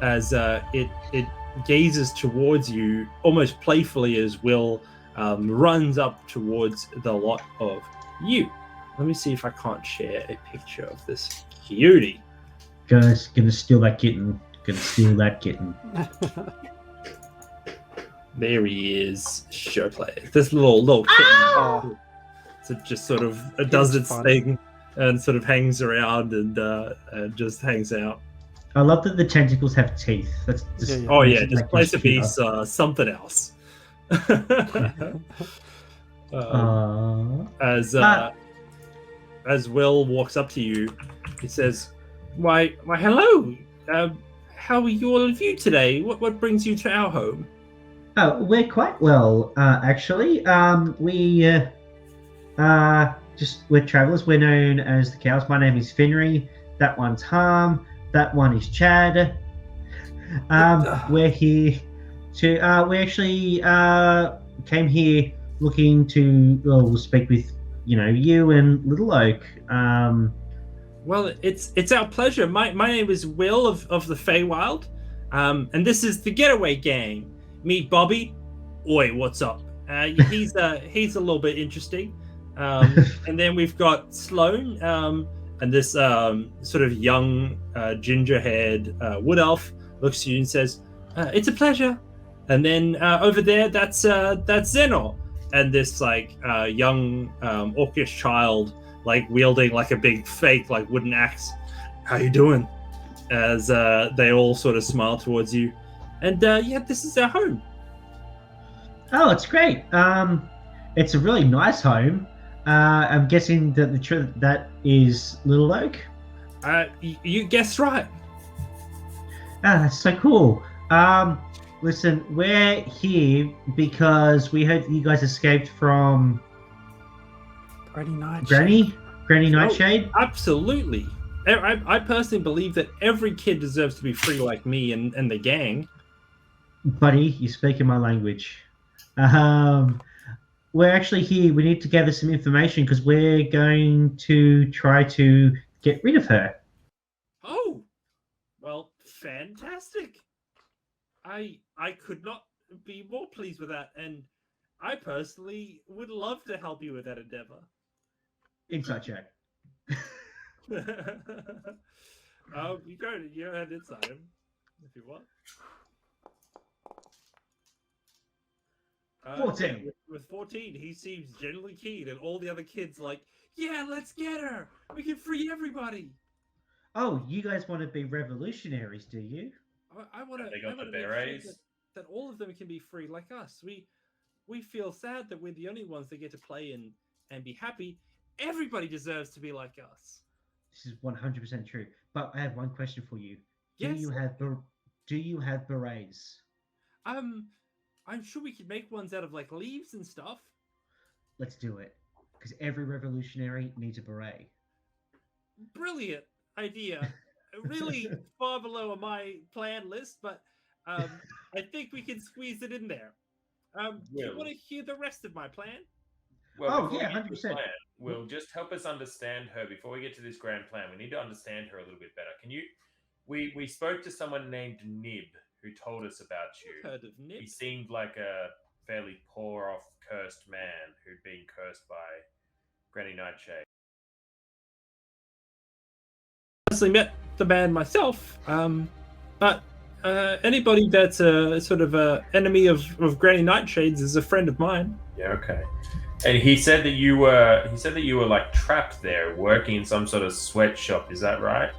as it gazes towards you almost playfully as Will runs up towards the lot of you. Let me see if I can't share a picture of this cutie. Gonna steal that kitten. There he is. Show play. This little kitten. Oh. So it just sort of does its thing and sort of hangs around and just hangs out. I love that the tentacles have teeth. That's just just place a piece something else. As Will walks up to you, he says, "Why, hello. How are you all of you today? What brings you to our home?" Oh, we're quite well, actually. We're travelers. We're known as the Cows. My name is Finry. That one's Harm. That one is Chad. We're here to. We actually came here looking to speak with you and Little Oak. Well, it's our pleasure. My name is Will of the Feywild, and this is the Getaway Gang. Meet Bobby. Oi, what's up? He's a little bit interesting. And then we've got Sloane, and this sort of young ginger-haired wood elf looks at you and says, "It's a pleasure." And then over there, that's Zenor, and this like young orcish child, like wielding like a big fake like wooden axe. "How you doing?" As they all sort of smile towards you, and this is our home. Oh, it's great. It's a really nice home. I'm guessing that that is Little Oak. You guessed right. That's so cool. Listen, we're here because we heard that you guys escaped from Granny Nightshade. Absolutely. I personally believe that every kid deserves to be free like me and the gang. Buddy, you speak in my language. We're actually here. We need to gather some information because we're going to try to get rid of her. Oh, well, fantastic. I could not be more pleased with that, and I personally would love to help you with that endeavor. Inside check. You go ahead inside him if you want. 14. With 14, he seems genuinely keen, and all the other kids like, yeah, let's get her. We can free everybody. Oh, you guys want to be revolutionaries, do you? I want to. They got the make berets. sure that all of them can be free like us. We feel sad that we're the only ones that get to play and be happy. Everybody deserves to be like us. This is 100% true. But I have one question for you. Yes. Do you have berets? I'm sure we could make ones out of like leaves and stuff. Let's do it. Because every revolutionary needs a beret. Brilliant idea. Really far below on my plan list, but I think we can squeeze it in there. Do you want to hear the rest of my plan? Well, oh, yeah, 100%. Will just help us understand her before we get to this grand plan. We need to understand her a little bit better. Can you? We spoke to someone named Nib who told us about you. I've heard of Nib. He seemed like a fairly poor off, cursed man who'd been cursed by Granny Nightshade. I personally met the man myself, but anybody that's a sort of a enemy of Granny Nightshade's is a friend of mine. Yeah, okay. And he said that you were like trapped there, working in some sort of sweatshop. Is that right?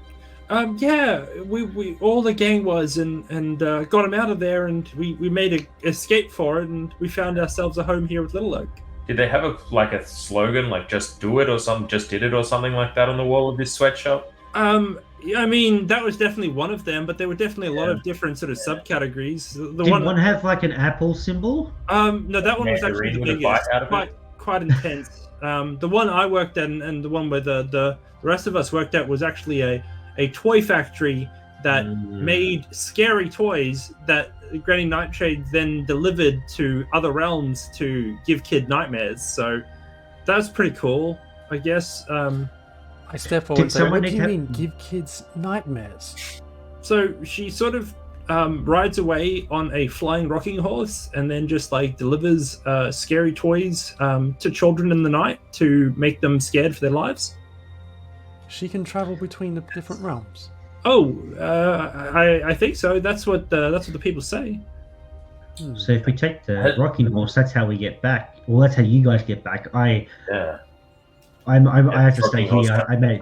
Yeah, we all the gang was and got him out of there, and we made an escape for it, and we found ourselves a home here with Little Oak. Did they have a slogan like "Just do it" or something? Just did it or something like that on the wall of this sweatshop? I mean, that was definitely one of them, but there were definitely a lot of different sort of subcategories. Did one have like an apple symbol? No, that one was actually the biggest. Quite intense. The one I worked at and the one where the rest of us worked at was actually a toy factory that made scary toys that Granny Nightshade then delivered to other realms to give kid nightmares. So that's pretty cool, I guess. I step forward and say, what do you mean, give kids nightmares? So she sort of rides away on a flying rocking horse and then just like delivers scary toys to children in the night to make them scared for their lives. She can travel between the different realms. Oh, I think so. That's what the people say. So if we take the rocking horse, that's how we get back. Well, that's how you guys get back. I have to stay here. I made.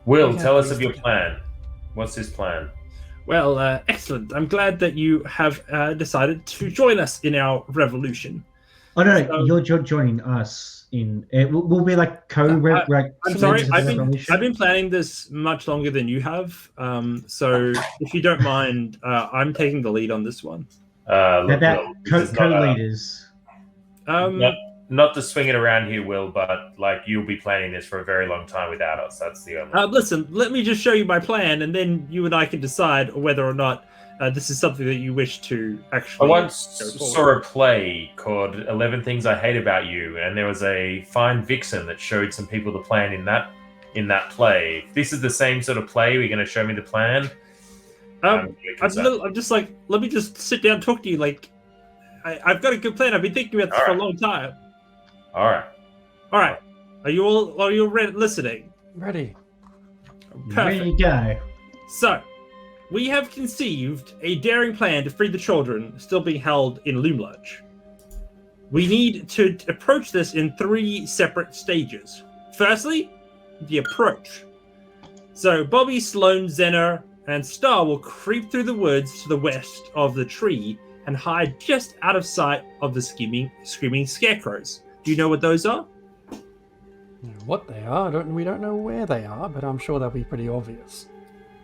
Will, tell us of your plan. What's his plan? Well, excellent. I'm glad that you have decided to join us in our revolution. Oh no, you're joining us in. We'll be like I'm sorry, I've been planning this much longer than you have. So if you don't mind, I'm taking the lead on this one. Co-leaders. Not to swing it around here, Will, but like you'll be planning this for a very long time without us. That's the only. Listen, let me just show you my plan, and then you and I can decide whether or not this is something that you wish to actually. I once saw a play called 11 Things I Hate About You, and there was a fine vixen that showed some people the plan in that play. If this is the same sort of play, we're going to show me the plan. I'm just like, let me just sit down and talk to you. Like, I've got a good plan. I've been thinking about this for a long time. All right. All right. Are you all ready, listening? Ready. Perfect. Ready to go. So, we have conceived a daring plan to free the children still being held in Loom Lodge. We need to approach this in 3 separate stages. Firstly, the approach. So, Bobby, Sloan, Zener, and Star will creep through the woods to the west of the tree and hide just out of sight of the screaming scarecrows. Do you know what those are? What they are, we don't know where they are, but I'm sure they'll be pretty obvious.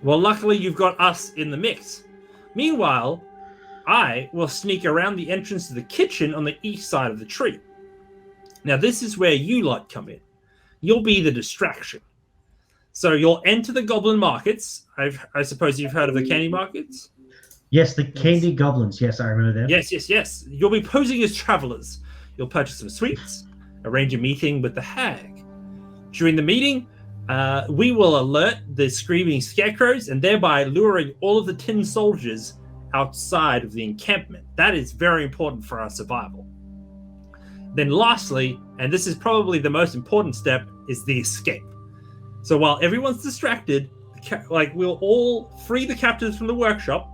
Well, luckily you've got us in the mix. Meanwhile, I will sneak around the entrance to the kitchen on the east side of the tree. Now, this is where you lot come in. You'll be the distraction. So you'll enter the goblin markets. I suppose you've heard of the candy markets? Yes, the candy goblins. Yes, I remember them. Yes. You'll be posing as travelers. You'll purchase some sweets, arrange a meeting with the hag. During the meeting, we will alert the screaming scarecrows and thereby luring all of the tin soldiers outside of the encampment. That is very important for our survival. Then lastly, and this is probably the most important step, is the escape. So while everyone's distracted, we'll all free the captives from the workshop,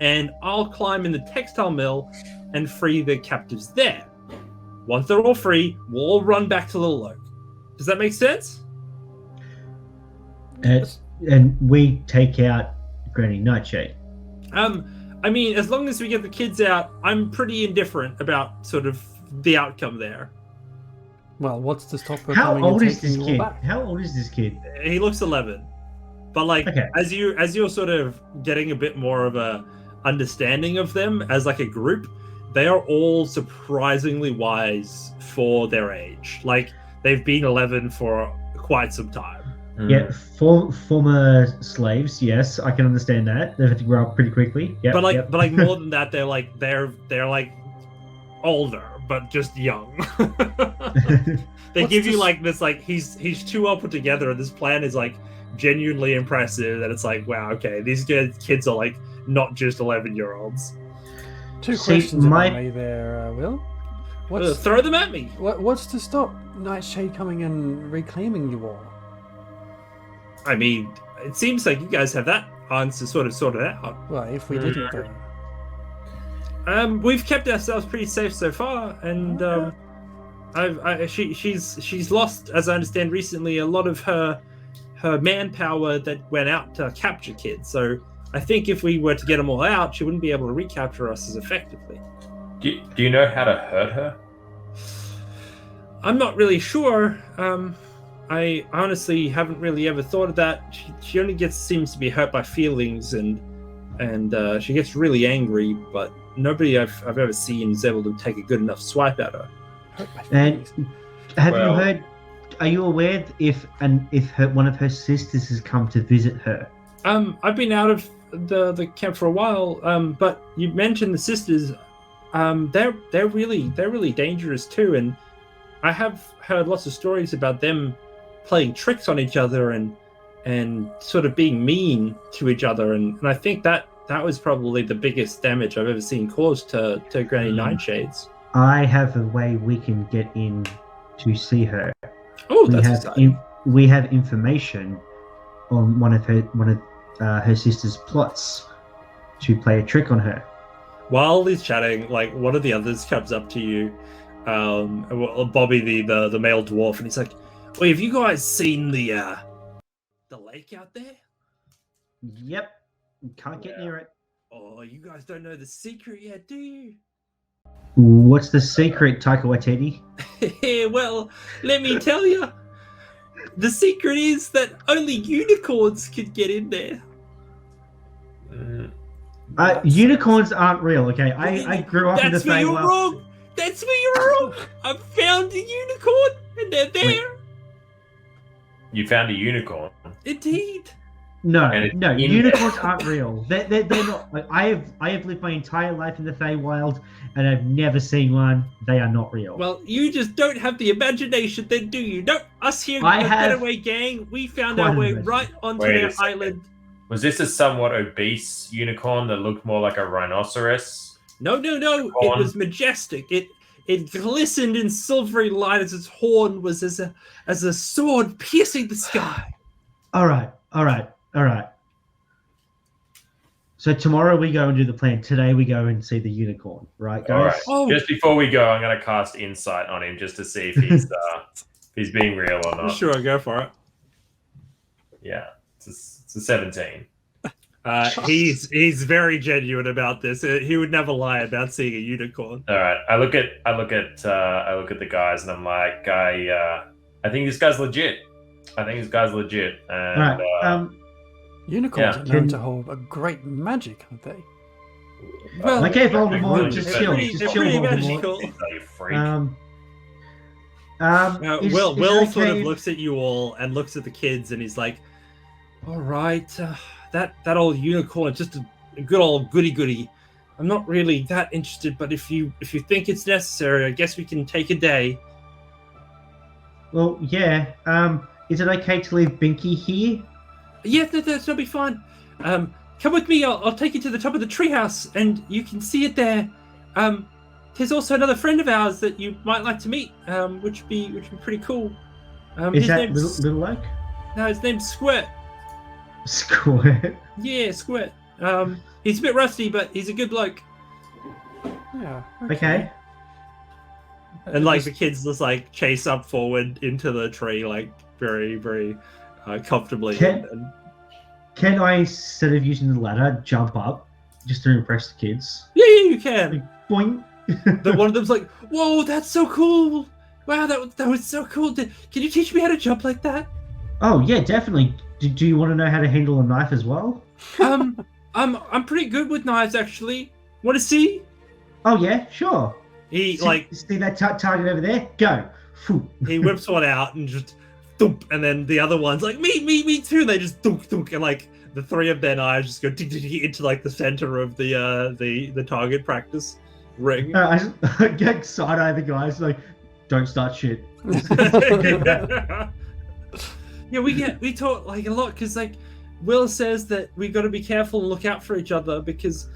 and I'll climb in the textile mill and free the captives there. Once they're all free, we'll all run back to Little Oak. Does that make sense? And we take out Granny Nightshade. I mean, as long as we get the kids out, I'm pretty indifferent about sort of the outcome there. Well, what's to stop her How coming old and is taking this you all kid? back? How old is this kid? He looks 11, but like Okay. as you're sort of getting a bit more of a understanding of them as like a group, they are all surprisingly wise for their age. Like they've been 11 for quite some time. Yeah, former slaves. Yes, I can understand that. They've had to grow up pretty quickly. Yeah, But like more than that, they're like older, but just young. They What's give you this- like this, like he's too well put together, and this plan is like genuinely impressive. And it's like, wow, okay, these kids are like not just 11-year-olds. Two See, questions my- if I may there, Will. What's Throw them at me. what's to stop Nightshade coming and reclaiming you all? I mean, it seems like you guys have that answer sort of sorted out. Well, if we didn't, We've kept ourselves pretty safe so far, and she's lost, as I understand, recently a lot of her manpower that went out to capture kids. So I think if we were to get them all out, she wouldn't be able to recapture us as effectively. Do you know how to hurt her? I'm not really sure. I honestly haven't really ever thought of that. She only seems to be hurt by feelings, and she gets really angry, but nobody I've ever seen is able to take a good enough swipe at her. And have Well- you heard? Are you aware if one of her sisters has come to visit her? I've been out of the camp for a while. But you mentioned the sisters. They're really dangerous too, and I have heard lots of stories about them playing tricks on each other and sort of being mean to each other, and I think that was probably the biggest damage I've ever seen caused to Granny Nightshades. I have a way we can get in to see her. Oh, We that's have exciting. we have information on one of her sister's plots to play a trick on her. While he's chatting, like one of the others comes up to you, Bobby, the male dwarf, and he's like, "Wait, have you guys seen the lake out there? Yep, can't get near it. Oh, you guys don't know the secret yet, do you?" What's the secret, Taika Waititi? Well, let me tell you. The secret is that only unicorns could get in there. Unicorns aren't real, okay? I grew up in the That's where you're Feywild. wrong. That's where you're wrong. I found a unicorn, and they're there. You found a unicorn. Indeed. No, And it's in unicorns aren't real. They're not. Like, I have lived my entire life in the Feywild, and I've never seen one. They are not real. Well, you just don't have the imagination, then, do you? No, us here I at have Getaway Gang, we found quite our an way imagination. right onto Wait a their second. island. Was this a somewhat obese unicorn that looked more like a rhinoceros? No. It Horn. was majestic. It glistened in silvery light as its horn was as a sword piercing the sky. All right. So tomorrow we go and do the plan. Today we go and see the unicorn, right, guys? All right. Oh. Just before we go, I'm going to cast insight on him just to see if he's being real or not. Sure, go for it. Yeah, it's a 17. He's very genuine about this. He would never lie about seeing a unicorn. All right. I look at the guys and I'm like, I think this guy's legit. And, All right. Unicorns are known to hold a great magic, aren't they? Well, Okay, Voldemort, they're just chill. pretty- Just they're chill, pretty Voldemort. magical. You freak. Will it sort of okay- looks at you all and looks at the kids and he's like, "All right, that old unicorn is just a good old goody. I'm not really that interested, but if you think it's necessary, I guess we can take a day." Well, yeah. Is it okay to leave Binky here? Yeah, that'll be fine. Come with me. I'll take you to the top of the treehouse, and you can see it there. There's also another friend of ours that you might like to meet, which would be pretty cool. Is that little oak? No, his name's Squirt. Squirt. Yeah, Squirt. He's a bit rusty, but he's a good bloke. Yeah. Okay. And like the kids just like chase up forward into the tree, like very, very comfortably. Can I, instead of using the ladder, jump up just to impress the kids? Yeah, you can. Boing. Then one of them's like, "Whoa, that's so cool! Wow, that was so cool! Can you teach me how to jump like that?" Oh yeah, definitely. Do you want to know how to handle a knife as well? I'm pretty good with knives actually. Want to see? Oh yeah, sure. He see that target over there? Go. Phew. he whips one out and just thump, and then the other one's like, me too. And they just thunk, and like the three of their knives just go into like the center of the target practice ring. I get side-eye the guys like, don't start shit. Yeah, we talk like a lot because like Will says that we got to be careful and look out for each other because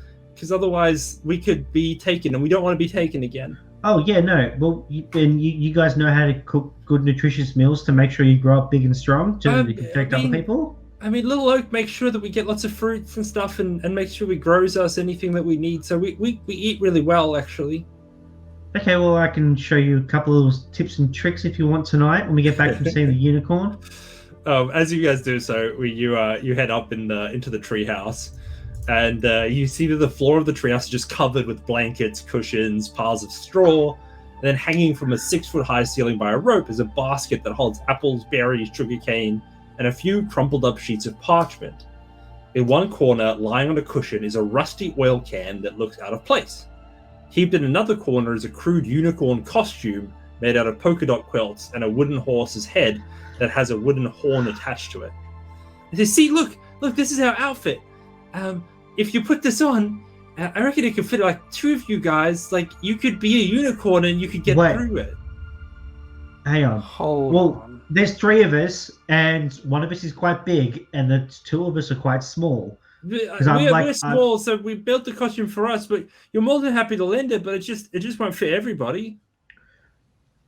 otherwise we could be taken and we don't want to be taken again. Oh yeah, no. Well, you guys know how to cook good, nutritious meals to make sure you grow up big and strong so that you can protect other people. I mean, Little Oak makes sure that we get lots of fruits and stuff, and make sure he grows us anything that we need. So we eat really well, actually. Okay, well, I can show you a couple of little tips and tricks if you want tonight when we get back from seeing the unicorn. As you guys do so, you head up into the treehouse, and you see that the floor of the treehouse is just covered with blankets, cushions, piles of straw. And then hanging from a 6-foot-high ceiling by a rope is a basket that holds apples, berries, sugarcane, and a few crumpled up sheets of parchment. In one corner, lying on a cushion, is a rusty oil can that looks out of place. Heaped in another corner is a crude unicorn costume made out of polka dot quilts and a wooden horse's head that has a wooden horn attached to it. He says, "See, look, this is our outfit. If you put this on, I reckon it could fit like 2 of you guys. Like, you could be a unicorn and you could get through it." Hang on. Hold on. There's 3 of us, and one of us is quite big, and the 2 of us are quite small. We're small, so we built the costume for us. But you're more than happy to lend it. But it just won't fit everybody.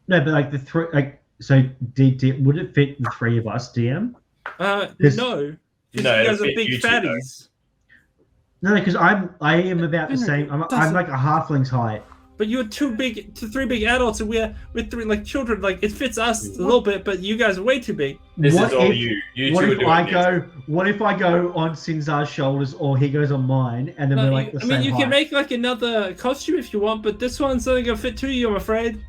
No, but like the 3, like so, would it fit the 3 of us, DM? No, because you guys are big fatties. No, because I am about the same. I'm like a halfling's height. But you're 3 big adults, and we're 3 like children. Like, it fits us a little bit, but you guys are way too big. This is all you. You two are doing this. What if I go on Sinzar's shoulders, or he goes on mine, and then we're like the same height? You can make like another costume if you want, but this one's only gonna fit 2 of you, I'm afraid.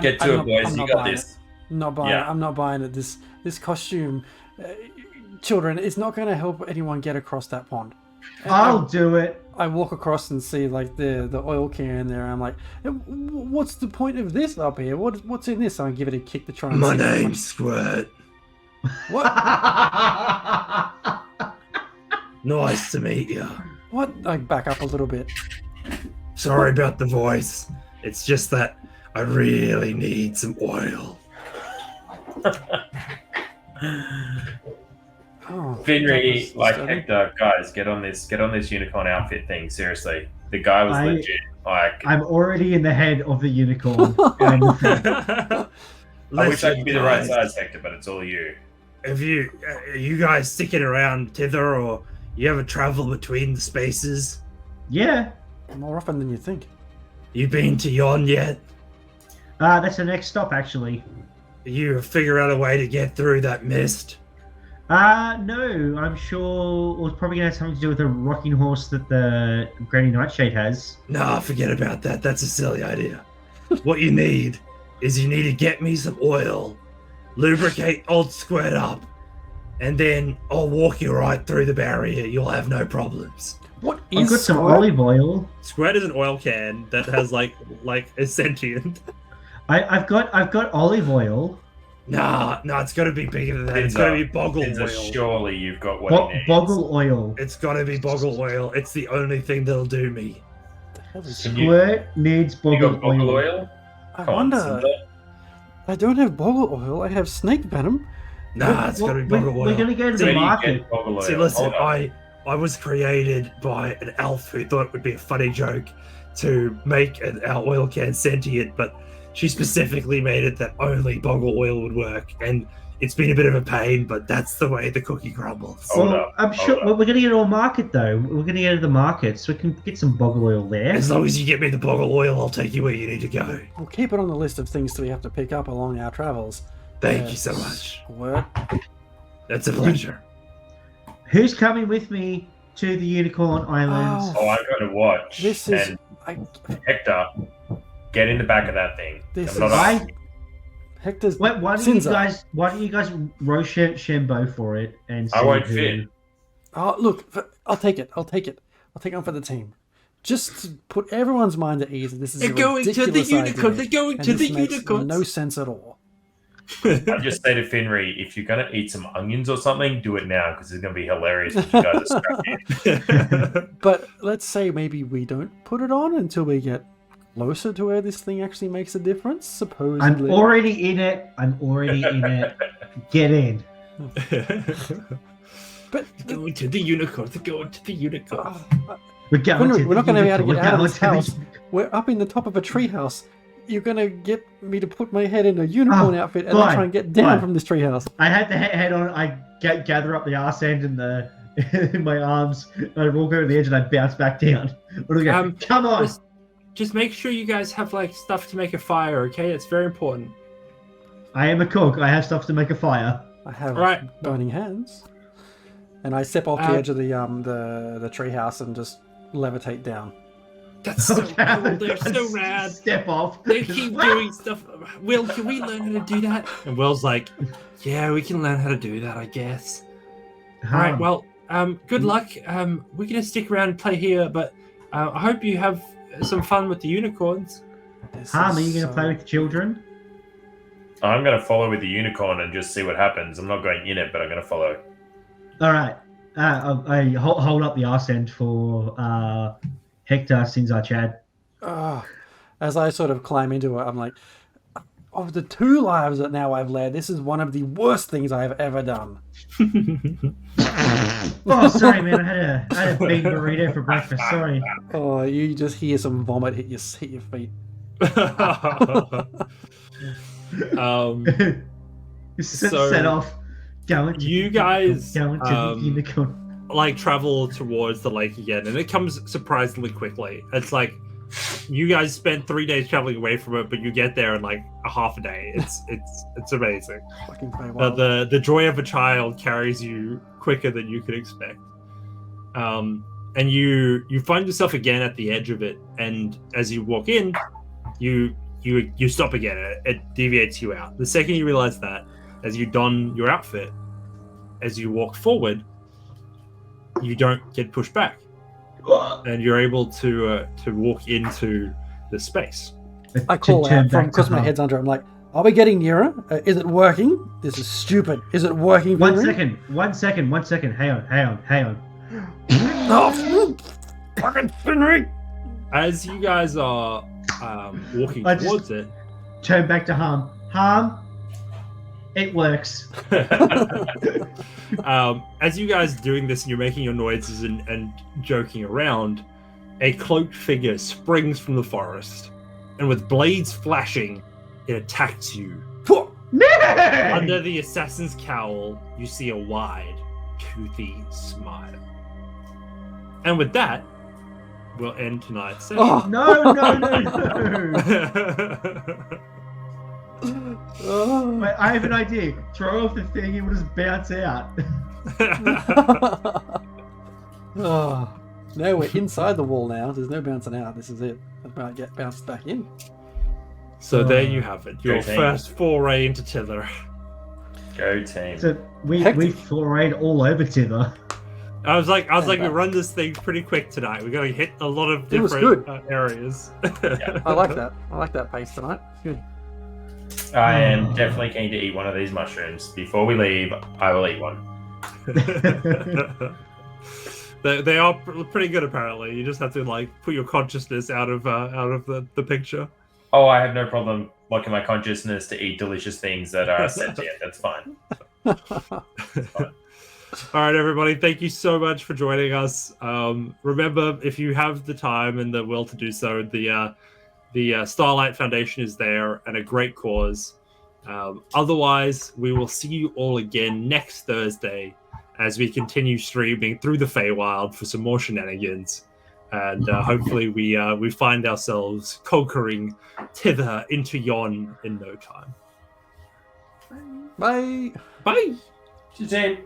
Get to it, boys. You got this. I'm not buying it. I'm not buying it. This costume, children, it's not going to help anyone get across that pond. And I'll do it. I walk across and see like the oil can there. And I'm like, what's the point of this up here? What's in this? I give it a kick to try and My name's Squirt. What? Nice to meet you. What? I back up a little bit. Sorry about the voice. It's just that I really need some oil. Finry, like Hector, guys, get on this unicorn outfit thing. Seriously, The guy was I- legit. Like, I'm already in the head of the unicorn. And I wish I could be the right Listen, size, Hector, but it's all you. Have you, are you guys sticking around thither, or you ever travel between the spaces? yeah, More often than you think. You been to Yon yet? that's the next stop, actually. You figure out a way to get through that mist? No, I'm sure it was probably going to have something to do with the rocking horse that the Granny Nightshade has. Nah, forget about that. That's a silly idea. What you need is you need to get me some oil, lubricate Old Squirt up, and then I'll walk you right through the barrier. You'll have no problems. What I've is got some Squirt? olive oil. Squirt is an oil can that has like a sentient. I've got olive oil. Nah, it's got to be bigger than that. It's got to be boggle Lindsay, oil. surely you've got what he needs. Boggle oil. It's got to be boggle oil. It's the only thing that'll do me. What the hell is Can it? you- Squirt needs You boggle got boggle oil. oil? I Come on, wonder. Cinder. I don't have boggle oil. I have snake venom. Nah, it's got to be boggle oil. We're going to go to the Where do you market. get boggle oil? See, listen, Hold on. I was created by an elf who thought it would be a funny joke to make our oil can sentient, but she specifically made it that only boggle oil would work, and it's been a bit of a pain, but that's the way the cookie crumbles. Hold Well, up, I'm hold sure up. we're going to go to a market, though. We're going to go to the market, so we can get some boggle oil there. As long as you get me the boggle oil, I'll take you where you need to go. We'll keep it on the list of things that we have to pick up along our travels. Thank you so much. Squirt. That's a pleasure. Who's coming with me to the Unicorn Islands? Oh, I'm going to watch. This is. And I, Hector, get in the back of that thing. This I'm not is- asking. Hector's. Why don't you Cinza. guys? Why don't you guys roast Shambo for it and? I see won't who- fit. Oh, look, I'll take it. I'll take on for the team. Just to put everyone's mind at ease. This is They're a going to the ridiculous unicorn. idea, They're going and to the this makes unicorns. No sense at all. I just say to Finry, if you're going to eat some onions or something, do it now because it's going to be hilarious if you guys are scrappy. But let's say maybe we don't put it on until we get closer to where this thing actually makes a difference. I'm Supposedly. already in it. Get in. But They're going to the unicorn. They're going to the unicorn. We're going Henry, to we're not the going to be able to unicorn. get out of We're this going house. to the- We're up in the top of a treehouse. You're going to get me to put my head in a unicorn Oh, outfit and then fine, try and get down fine. from this treehouse. I had the head on. I gather up the arse end in the in my arms. And I walk over the edge and I bounce back down. What do we go? Come on. Just make sure you guys have like stuff to make a fire, okay? It's very important. I am a cook. I have stuff to make a fire. I have Right. burning hands. And I step off the Uh, edge of the treehouse and just levitate down. That's so cool. They're so rad. Step off. They keep doing stuff. Will, can we learn how to do that? And Will's like, yeah, we can learn how to do that, I guess. All right, well, good luck. We're going to stick around and play here, but I hope you have some fun with the unicorns. This Harm, are is you going to play with the children? I'm going to follow with the unicorn and just see what happens. I'm not going in it, but I'm going to follow. All right. I hold up the arse end for Hector Sinzar Chad. As I sort of climb into it, I'm like, of the 2 lives that now I've led, this is one of the worst things I've ever done. Oh, sorry, man. I had a bean burrito for breakfast. Sorry. Oh, you just hear some vomit hit your feet. So, set off. Going to you guys, going to the unicorn. like travel towards the lake again, and it comes surprisingly quickly. It's like you guys spent 3 days traveling away from it, but you get there in like a half a day. It's amazing. Fucking play wild. The joy of a child carries you quicker than you could expect. And you find yourself again at the edge of it, and as you walk in, you stop again. It deviates you out. The second you realize that, as you don your outfit, as you walk forward, you don't get pushed back, and you're able to walk into the space. I call out from because my head's under. I'm like, are we getting nearer? Is it working? This is stupid. Is it working? One Henry? second. Hang on. Oh, fucking Henry! As you guys are walking I just- towards it, Turn back to Harm. Harm, it works. as you guys doing this and you're making your noises and joking around, a cloaked figure springs from the forest, and with blades flashing, it attacks you. Under the assassin's cowl, you see a wide, toothy smile. And with that, we'll end tonight's session. Oh. No. Wait, I have an idea. Throw off the thing, it will just bounce out. Oh. No, we're inside the wall now. There's no bouncing out. This is it. I might get bounced back in. So there you have it. Your Go team. first foray into Tither. Go team. So we forayed all over Tither. I was like, we back. run this thing pretty quick tonight. We got to hit a lot of It was different good. areas. I like that. I like that pace tonight. Good. I am definitely keen to eat one of these mushrooms. Before we leave, I will eat one. They are pretty good, apparently. You just have to like put your consciousness out of the picture. Oh, I have no problem locking my consciousness to eat delicious things that are sentient. That's fine. All right, everybody. Thank you so much for joining us. Remember, if you have the time and the will to do so, the Starlight Foundation is there and a great cause. Otherwise, we will see you all again next Thursday as we continue streaming through the Feywild for some more shenanigans. And hopefully we find ourselves conquering Tither into Yon in no time. Bye. Bye! Team.